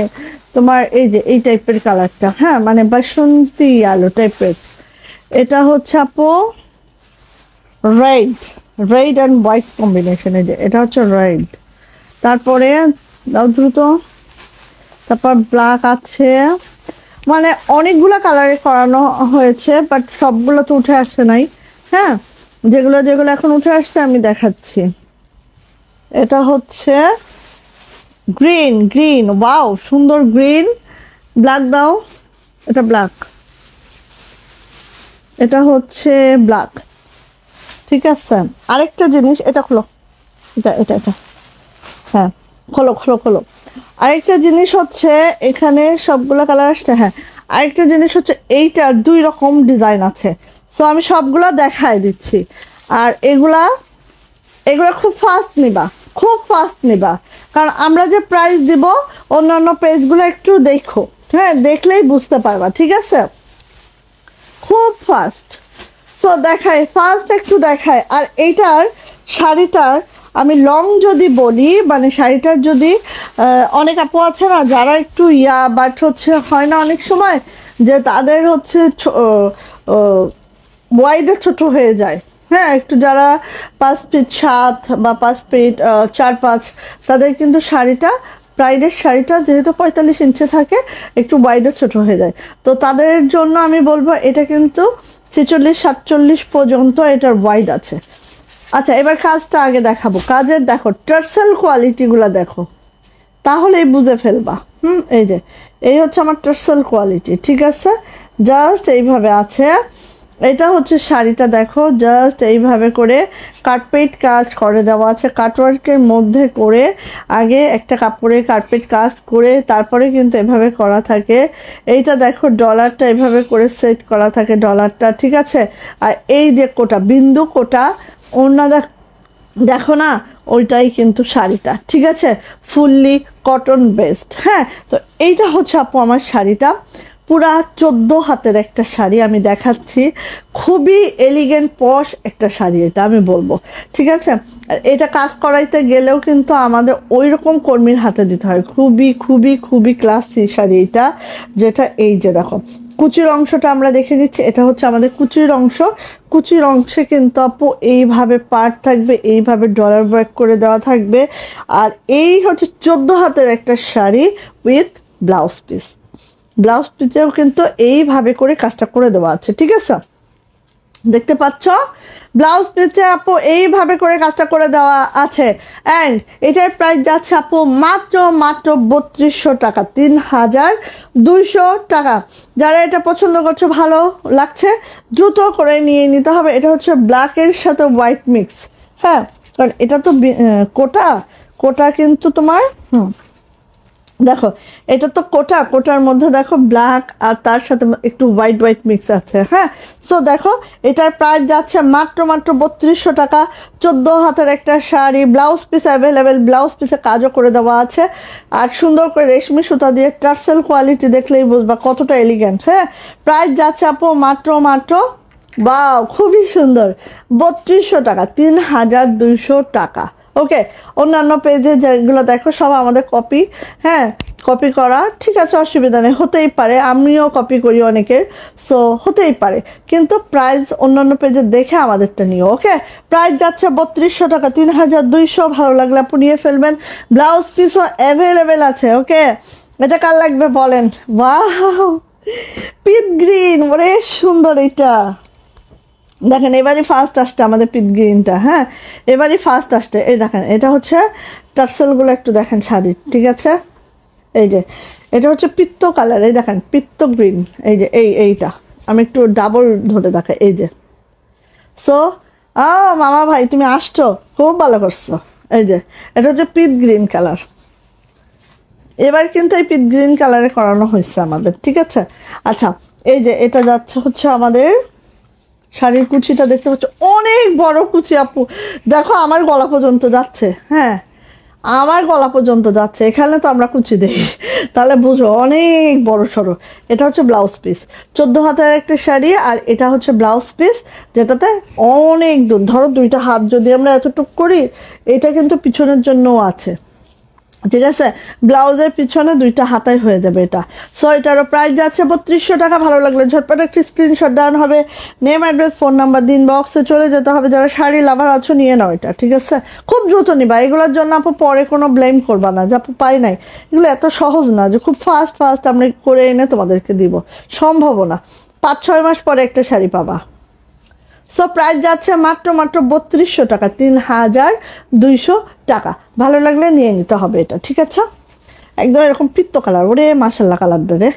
তোমার এই যে এই টাইপের কালারটা, হ্যাঁ মানে বাসন্তী ইয়ালো টাইপের। এটা হচ্ছে আপু রেড, রেড অ্যান্ড হোয়াইট কম্বিনেশনে, যে এটা হচ্ছে রেড। তারপরে দাও দ্রুত, তারপর ব্ল্যাক আছে, মানে অনেকগুলা কালারে করানো হয়েছে, বাট সবগুলো তো উঠে আসে নাই, হ্যাঁ যেগুলো যেগুলো এখন উঠে আসছে আমি দেখাচ্ছি। এটা হচ্ছে গ্রিন, গ্রিন, ওয়াও সুন্দর গ্রিন। ব্ল্যাক দাও, এটা ব্ল্যাক, এটা হচ্ছে ব্ল্যাক, ঠিক আছে। আরেকটা জিনিস, এটা খোলো, এটা এটা এটা হ্যাঁ খোলো খোলো খোলো। আরেকটা জিনিস হচ্ছে এখানে সবগুলো কালার আসছে, হ্যাঁ আরেকটা জিনিস হচ্ছে এইটার 2 রকম ডিজাইন আছে, সো আমি সবগুলো দেখাই দিচ্ছি। আর এগুলা এগুলো খুব ফাস্ট নিবা, খুব ফাস্ট নিবা, কারণ আমরা যে প্রাইস দিব অন্যান্য পেজগুলো একটু দেখো, হ্যাঁ দেখলেই বুঝতে পারবা, ঠিক আছে, খুব ফাস্ট। সো দেখাই, ফার্স্ট একটু দেখায়। আর এইটার শাড়িটার আমি লং যদি বলি, মানে শাড়িটার যদি অনেক আপু আছে না যারা একটু বাট হচ্ছে হয় না অনেক সময় যে তাদের হচ্ছে ওয়াইডে ছোট হয়ে যায়, হ্যাঁ একটু যারা 5 ফিট 7 বা 5 ফিট 4-5, তাদের কিন্তু শাড়িটা ব্রাইডের শাড়িটা যেহেতু 45 ইঞ্চি থাকে একটু ওয়াইডে ছোট হয়ে যায়, তো তাদের জন্য আমি বলবো এটা কিন্তু 46-47 পর্যন্ত এটার ওয়াইড আছে। আচ্ছা এবার কাজটা আগে দেখাবো, কাজের দেখো টার্সেল কোয়ালিটিগুলো দেখো, তাহলেই বুঝে ফেলবা। এই যে এই হচ্ছে আমার টার্সেল কোয়ালিটি, ঠিক আছে, জাস্ট এইভাবে আছে। এটা হচ্ছে শাড়িটা দেখো, জাস্ট এইভাবে করে কার্পেট কাজ করে দেওয়া আছে, কাটওয়ার্কের মধ্যে করে আগে একটা কাপড়ে কার্পেট কাজ করে তারপরে কিন্তু এভাবে করা থাকে। এইটা দেখো ডলারটা এভাবে করে সেট করা থাকে, ডলারটা, ঠিক আছে। আর এই যে কোটা বিন্দু কোটা ওড়না দেখো না, ওইটাই কিন্তু শাড়িটা, ঠিক আছে, ফুললি কটন বেসড, হ্যাঁ। তো এইটা হচ্ছে আপু আমার শাড়িটা, পুরা 14 হাতের একটা শাড়ি আমি দেখাচ্ছি, খুবই এলিগেন্ট পশ একটা শাড়ি এটা আমি বলবো, ঠিক আছে। আর এটা কাজ করাইতে গেলেও কিন্তু আমাদের ওই রকম কর্মীর হাতে দিতে হয়, খুবই খুবই খুবই ক্লাসি শাড়ি এটা, যেটা এই যে দেখো কুচির অংশটা আমরা দেখে নিচ্ছি, এটা হচ্ছে আমাদের কুচির অংশ। কুচির অংশে কিন্তু আপু এইভাবে পার্ট থাকবে, এইভাবে ডলার ওয়ার্ক করে দেওয়া থাকবে। আর এই হচ্ছে 14 হাতের একটা sari with blouse piece. Blouse পিসেও কিন্তু এইভাবে করে কাজটা করে দেওয়া আছে, ঠিক আছে? দেখতে পাচ্ছ ব্লাউজ পিসে আপু এইভাবে করে কাজটা করে দেওয়া আছে। অ্যান্ড এটার প্রাইস যাচ্ছে আপু মাত্র 3200 টাকা, 3200 টাকা। যারা এটা পছন্দ করছে, ভালো লাগছে, দ্রুত করে নিয়ে নিতে হবে। এটা হচ্ছে ব্ল্যাকের সাথে হোয়াইট মিক্স, হ্যাঁ, কারণ এটা তো কোটা কিন্তু তোমার দেখো এটা তো কোটার মধ্যে দেখো ব্ল্যাক আর তার সাথে একটু হোয়াইট মিক্স আছে, হ্যাঁ। সো দেখো এটার প্রাইস যাচ্ছে মাত্র 3200 টাকা। 14 হাতের একটা sari, blouse piece available, blouse পিসে কাজও করে দেওয়া আছে। আর সুন্দর করে রেশমি সুতা দিয়ে টার্সেল কোয়ালিটি দেখলেই বুঝবা কতটা এলিগেন্ট, হ্যাঁ। প্রাইস যাচ্ছে আপু মাত্র বাও, খুবই সুন্দর, 3200 টাকা, 3200 টাকা। ওকে, অন্যান্য পেজে যেগুলো দেখো সব আমাদের কপি, হ্যাঁ, কপি করা, ঠিক আছে, অসুবিধা নেই, হতেই পারে, আমিও কপি করি অনেকের, সো হতেই পারে, কিন্তু প্রাইস অন্যান্য পেজে দেখে আমাদেরটা নিও। ওকে, প্রাইস যাচ্ছে 3200 টাকা, 3200। ভালো লাগলে আপনি নিয়ে ফেলবেন। ব্লাউজ পিসও অ্যাভেলেবেল আছে। ওকে, এটা কার লাগবে বলেন? ওয়াও, পিট গ্রিন, ওরে সুন্দর এটা। দেখেন এবারই ফার্স্ট আসছে আমাদের পিট গ্রিনটা, হ্যাঁ, এবারই ফার্স্ট আসছে। এই দেখেন এটা হচ্ছে টার্সেলগুলো একটু দেখেন শাড়ি, ঠিক আছে? এই যে এটা হচ্ছে পিত্ত কালার, এই দেখেন পিত্ত গ্রিন, এই যে এইটা আমি একটু ডাবল ধরে দেখাই, এই যে। সো মামা ভাই তুমি আসছো, খুব ভালো করছো। এই যে এটা হচ্ছে পিট গ্রিন কালার, এবার কিন্তু এই পিট গ্রিন কালারে করানো হয়েছে আমাদের, ঠিক আছে? আচ্ছা, এই যে এটা যাচ্ছে হচ্ছে আমাদের শাড়ির কুচিটা, দেখতে পাচ্ছ অনেক বড় কুচি আপু, দেখো আমার গলা পর্যন্ত যাচ্ছে, হ্যাঁ, আমার গলা পর্যন্ত যাচ্ছে। এখানে তো আমরা কুচি দিই, তাহলে বুঝো অনেক বড় সড়ো। এটা হচ্ছে ব্লাউজ পিস, 14 হাতের একটা শাড়ি, আর এটা হচ্ছে ব্লাউজ পিস, যেটাতে অনেক দূর, ধরো 2টা হাত যদি আমরা এতটুক করি, এটা কিন্তু পিছনের জন্যও আছে, ঠিক আছে? ব্লাউজের পিছনে 2টা হাতায় হয়ে যাবে এটা। সো এটারও প্রাইস যাচ্ছে 3200 টাকা। ভালো লাগলে ঝটপট একটি স্ক্রিনশট দেওয়া হবে, নেম, অ্যাড্রেস, ফোন নাম্বার দিন, বক্সে চলে যেতে হবে। যারা শাড়ি লাভার আছো নিয়ে নাও এটা, ঠিক আছে? খুব দ্রুত নিবা, এগুলোর জন্য আপু পরে কোনো ব্লেম করবা না যে আপু পাই নাই। এগুলো এত সহজ না যে খুব ফাস্ট আমরা করে এনে তোমাদেরকে দিব, সম্ভব না। 5-6 মাস পরে একটা শাড়ি পাবা। সো প্রাইস যাচ্ছে মাত্র 3200 টাকা, 3200 টাকা। ভালো লাগলে নিয়ে নিতে হবে এটা, ঠিক আছে? একদম এরকম পিত্ত কালার, ওরে মাশাল্লাহ কালারটা রে,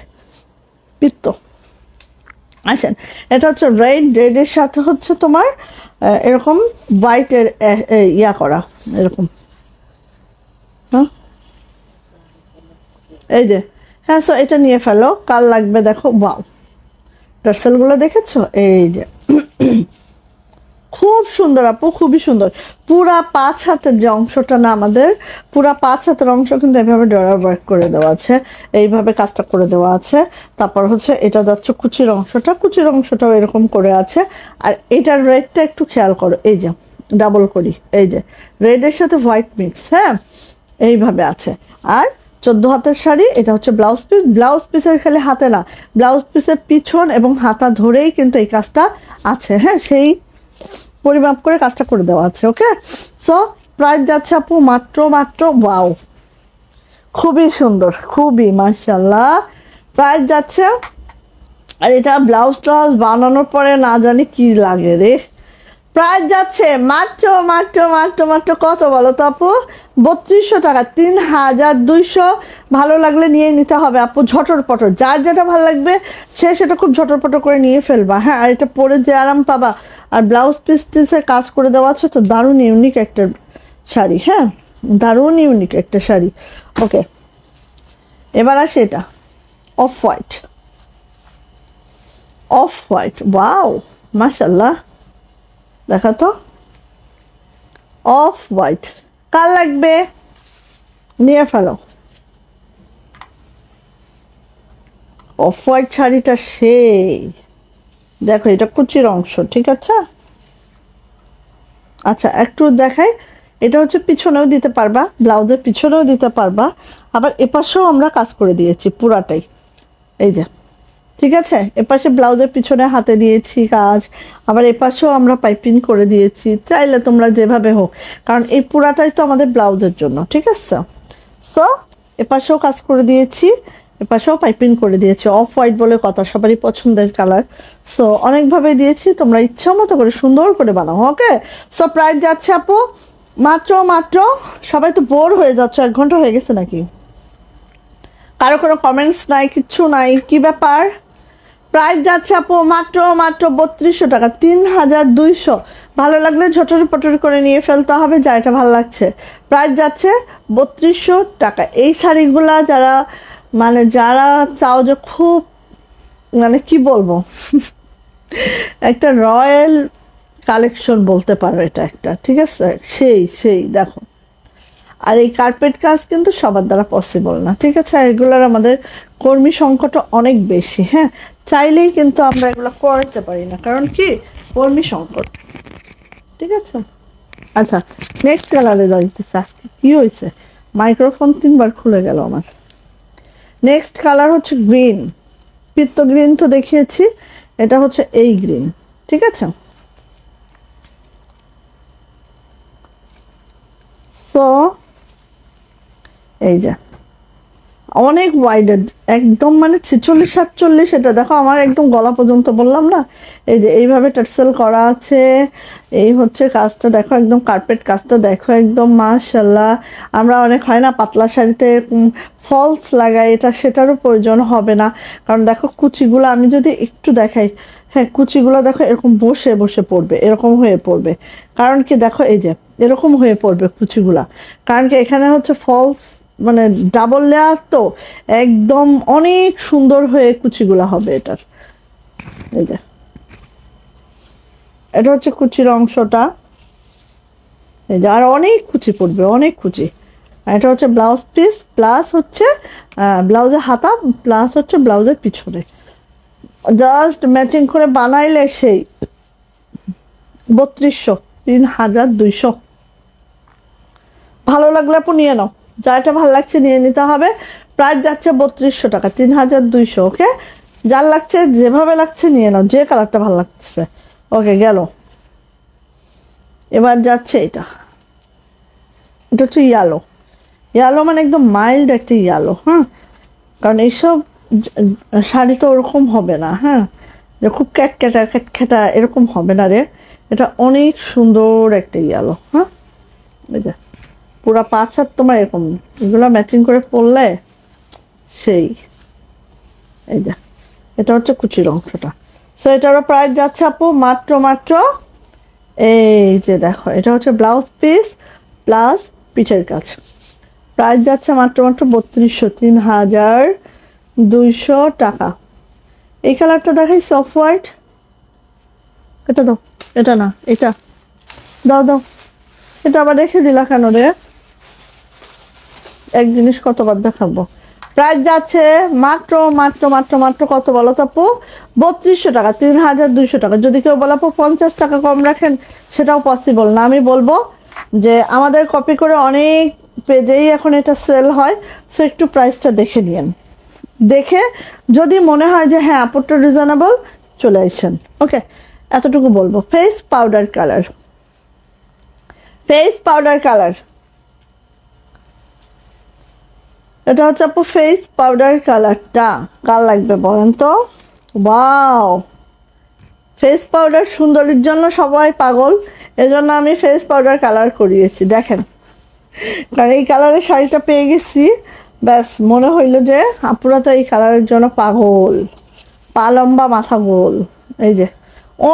পিত্ত। আসেন, এটা হচ্ছে রেডের সাথে হচ্ছে তোমার এরকম হোয়াইটের ইয়া করা, এরকম, হ্যাঁ, এই যে, হ্যাঁ। সো এটা নিয়ে ফেলো, কাল লাগবে দেখো। ওয়াও, টার্সেলগুলো দেখেছো? এই যে খুব সুন্দর আপু, খুবই সুন্দর। পুরা 5 হাতের যে অংশটা না আমাদের, পুরা 5 হাতের অংশ কিন্তু এইভাবে ডলার ওয়ার্ক করে দেওয়া আছে, এইভাবে কাজটা করে দেওয়া আছে। তারপর হচ্ছে এটা যাচ্ছে কুচির অংশটাও এরকম করে আছে। আর এটার রেডটা একটু খেয়াল করো, এই যে ডাবল করি, এই যে রেডের সাথে হোয়াইট মিক্স, হ্যাঁ, এইভাবে আছে। আর 14 হাতের শাড়ি, এটা হচ্ছে ব্লাউজ পিস। ব্লাউজ পিসের খালি হাতে না, ব্লাউজ পিসের পিছন এবং হাতা ধরেই কিন্তু এই কাজটা আছে, হ্যাঁ, সেই পরিমাপ করে কাজটা করে দেওয়া আছে। ওকে, সো প্রাইস যাচ্ছে আপু মাত্র ওয়াও, খুবই সুন্দর, খুবই মাশাআল্লাহ প্রাইস যাচ্ছে। আর এটা ব্লাউজ বানানোর পরে না জানি কি লাগে রে। প্রাইস যাচ্ছে মাত্র কত বলো তো আপু? 3200 টাকা, 3200। ভালো লাগলে নিয়ে নিতে হবে আপু, ঝটরপটর, যার যেটা ভালো লাগবে সে সেটা খুব ঝটরপটর করে নিয়ে ফেলবা, হ্যাঁ। আর এটা পরে যে আরাম পাবা, আর ব্লাউজ পিসে কাজ করে দেওয়া আছে, তো দারুণ ইউনিক একটা শাড়ি, হ্যাঁ, দারুণ ইউনিক একটা শাড়ি। ওকে, এবার আসে এটা অফ হোয়াইট, ওয়াও মাশাআল্লাহ, দেখা তো, অফ হোয়াইট, কার লাগবে নিয়ে ফেলো। অফ হোয়াইট শাড়িটা সেই, দেখো এটা কুচির অংশ, ঠিক আছে? আচ্ছা একটু দেখাই, এটা হচ্ছে পিছনেও দিতে পারবা, ব্লাউজের পিছনেও দিতে পারবা, আবার এপাশেও আমরা কাজ করে দিয়েছি পুরাটাই, এই যে ঠিক আছে, এপাশে ব্লাউজের পিছনে হাতে দিয়েছি কাজ, আবার এপাশেও আমরা পাইপিং করে দিয়েছি, চাইলে তোমরা যেভাবে হোক, কারণ এই পুরাটাই তো আমাদের ব্লাউজের জন্য। ঠিক আছে, সো এপাশেও কাজ করে দিয়েছি, এপাশেও পাইপিং করে দিয়েছি। অফ হোয়াইট বলে কথা, সবারই পছন্দের কালার। সো অনেকভাবে দিয়েছি, তোমরা ইচ্ছা মতো করে সুন্দর করে বানাও। ওকে, সো প্রাইস যাচ্ছে আপু মাত্র, সবাই তো বোর হয়ে যাচ্ছ, 1 ঘন্টা হয়ে গেছে নাকি? কারো কোনো কমেন্টস নাই, কিচ্ছু নাই, কি ব্যাপার? প্রাইস যাচ্ছে আপু মাত্র 3200 টাকা, 3200। ভালো লাগলে ঝটর পটর করে নিয়ে ফেলতে হবে, যা এটা ভালো লাগছে। প্রাইস যাচ্ছে 3200 টাকা। এই শাড়িগুলা যারা চাও যে খুব কি বলবো একটা রয়্যাল কালেকশন বলতে পারো এটা একটা, ঠিক আছে? সেই দেখো, আর এই কার্পেট কাজ কিন্তু সবার দ্বারা পসিবল না, ঠিক আছে? আর এগুলোর আমাদের কর্মী সংকট অনেক বেশি। হ্যাঁ, চাইলেই কিন্তু আমরা এগুলো করতে পারি না, কারণ কি কর্মী সংকট। ঠিক আছে, আচ্ছা নেক্সট কালারে যাইতেছে। আজকে কি হয়েছে, মাইক্রোফোন 3বার খুলে গেল আমার। নেক্সট কালার হচ্ছে গ্রিন, পিত্ত গ্রিন তো দেখিয়েছি, এটা হচ্ছে এই গ্রিন। ঠিক আছে, সো এই যে অনেক ওয়াইডেড, একদম 46-47, এটা দেখো আমার একদম গলা পর্যন্ত, বললাম না? এই যে এইভাবে টার্সেল করা আছে, এই হচ্ছে কাজটা দেখো, একদম কার্পেট কাজটা দেখো, একদম মাশাআল্লাহ। আমরা অনেক হয় না পাতলা শাড়িতে ফলস লাগাই, এটা সেটারও প্রয়োজন হবে না, কারণ দেখো কুচিগুলো আমি যদি একটু দেখাই, হ্যাঁ কুচিগুলো দেখো এরকম বসে বসে পড়বে, এরকম হয়ে পড়বে, কারণ কি দেখো এই যে এরকম হয়ে পড়বে কুচিগুলা, কারণ কি এখানে হচ্ছে ফলস ডাবল লেয়ার, তো একদম অনেক সুন্দর হয়ে কুচিগুলা হবে এটার। এই যে এটা হচ্ছে কুচির অংশটা, এই যে আর অনেক কুচি পড়বে, অনেক কুচি। আর এটা হচ্ছে ব্লাউজ পিস, প্লাস হচ্ছে ব্লাউজের হাতা, প্লাস হচ্ছে ব্লাউজের পিছনে, জাস্ট ম্যাচিং করে বানাইলে সেই 3200। ভালো লাগলে আপু নিয়ে নাও, যাটা ভালো লাগছে নিয়ে নিতে হবে। প্রাইস যাচ্ছে 3200 টাকা, 3200। ওকে, যার লাগছে যেভাবে লাগছে নিয়ে নাও, যে কালারটা ভালো লাগছে। ওকে গেল, এবার যাচ্ছে এটা হচ্ছে ইয়ালো। ইয়ালো একদম মাইল্ড একটা ইয়ালো। হ্যাঁ, কারণ এইসব শাড়ি তো ওরকম হবে না, হ্যাঁ, যে খুব ক্যাটখ্যাটা এরকম হবে না রে, এটা অনেক সুন্দর একটা ইয়ালো। হ্যাঁ, এই যে পুরা 5 হাত তোমার এরকম, এগুলো ম্যাচিং করে পরলে সেই। এই যে এটা হচ্ছে কুচির অংশটা। সো এটারও প্রাইস যাচ্ছে আপু মাত্র এই যে দেখো, এটা হচ্ছে ব্লাউজ পিস প্লাস পিঠের কাজ। প্রাইস যাচ্ছে মাত্র 3200, 3200 টাকা। এই কালারটা দেখাই সফট হোয়াইট, এটা দাও, এটা না এটা দাও, এটা আবার রেখে দিলা কেন রে? এক জিনিস কতবার দেখাবো? প্রাইস যাচ্ছে মাত্র কত বলো তো আপু? 3200 টাকা, 3200 টাকা। যদি কেউ বলো আপু 50 টাকা কম রাখেন, সেটাও পসিবল না। আমি বলবো যে আমাদের কপি করে অনেক পেজেই এখন এটা সেল হয়, সো একটু প্রাইসটা দেখে নিন, দেখে যদি মনে হয় যে হ্যাঁ আপুরটা রিজনেবল, চলে আসেন। ওকে, এতটুকু বলবো। ফেস পাউডার কালার, এটা হচ্ছে আপু ফেস পাউডার কালারটা। কার লাগবে বলেন তো? ওয়াও, ফেস পাউডার সুন্দরীর জন্য সবাই পাগল, এজন্য আমি ফেস পাউডার কালার করিয়েছি। দেখেন, কারণ এই কালারের শাড়িটা পেয়ে গেছি, ব্যাস মনে হইলো যে আপুরা তো এই কালারের জন্য পাগল, পা লম্বা মাথা গোল। এই যে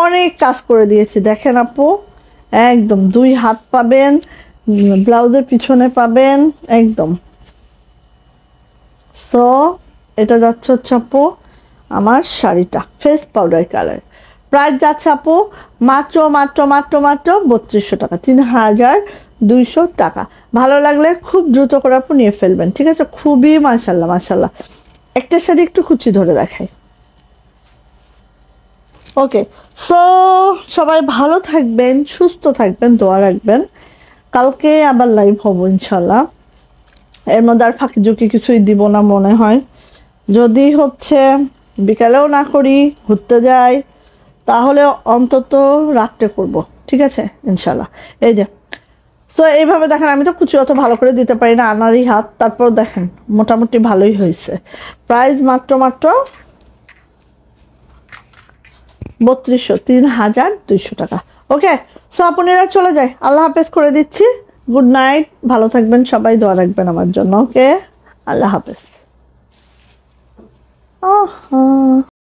অনেক কাজ করে দিয়েছি, দেখেন আপু, একদম 2 হাত পাবেন, ব্লাউজের পিছনে পাবেন একদম। সো এটা যাচ্ছে হচ্ছে আপু আমার শাড়িটা ফেস পাউডার কালার। প্রাইস যাচ্ছে আপু মাত্র 3200 টাকা, 3200 টাকা। ভালো লাগলে খুব দ্রুত করে আপু নিয়ে ফেলবেন, ঠিক আছে? খুবই মাশাল্লাহ। একটা শাড়ি একটু কুচি ধরে দেখাই। ওকে, সো সবাই ভালো থাকবেন, সুস্থ থাকবেন, দোয়া রাখবেন। কালকে আবার লাইভ হবো ইনশাল্লাহ। এর মধ্যে আর ফাঁকি ঝুঁকি কিছুই দিব না মনে হয়। যদি হচ্ছে বিকালেও না করি, ঘুরতে যাই, তাহলে অন্তত রাত্রে করব, ঠিক আছে ইনশাল্লাহ। এই যে তো এইভাবে দেখেন, আমি তো কুচি অত ভালো করে দিতে পারি না, আনারই হাত, তারপর দেখেন মোটামুটি ভালোই হয়েছে। প্রাইস মাত্র 3200 টাকা। ওকে, সো আপনারা চলে যায়, আল্লাহ হাফেজ করে দিচ্ছি। গুড নাইট, ভালো থাকবেন সবাই, দোয়া রাখবেন আমার জন্য। ওকে, আল্লাহ হাফেজ।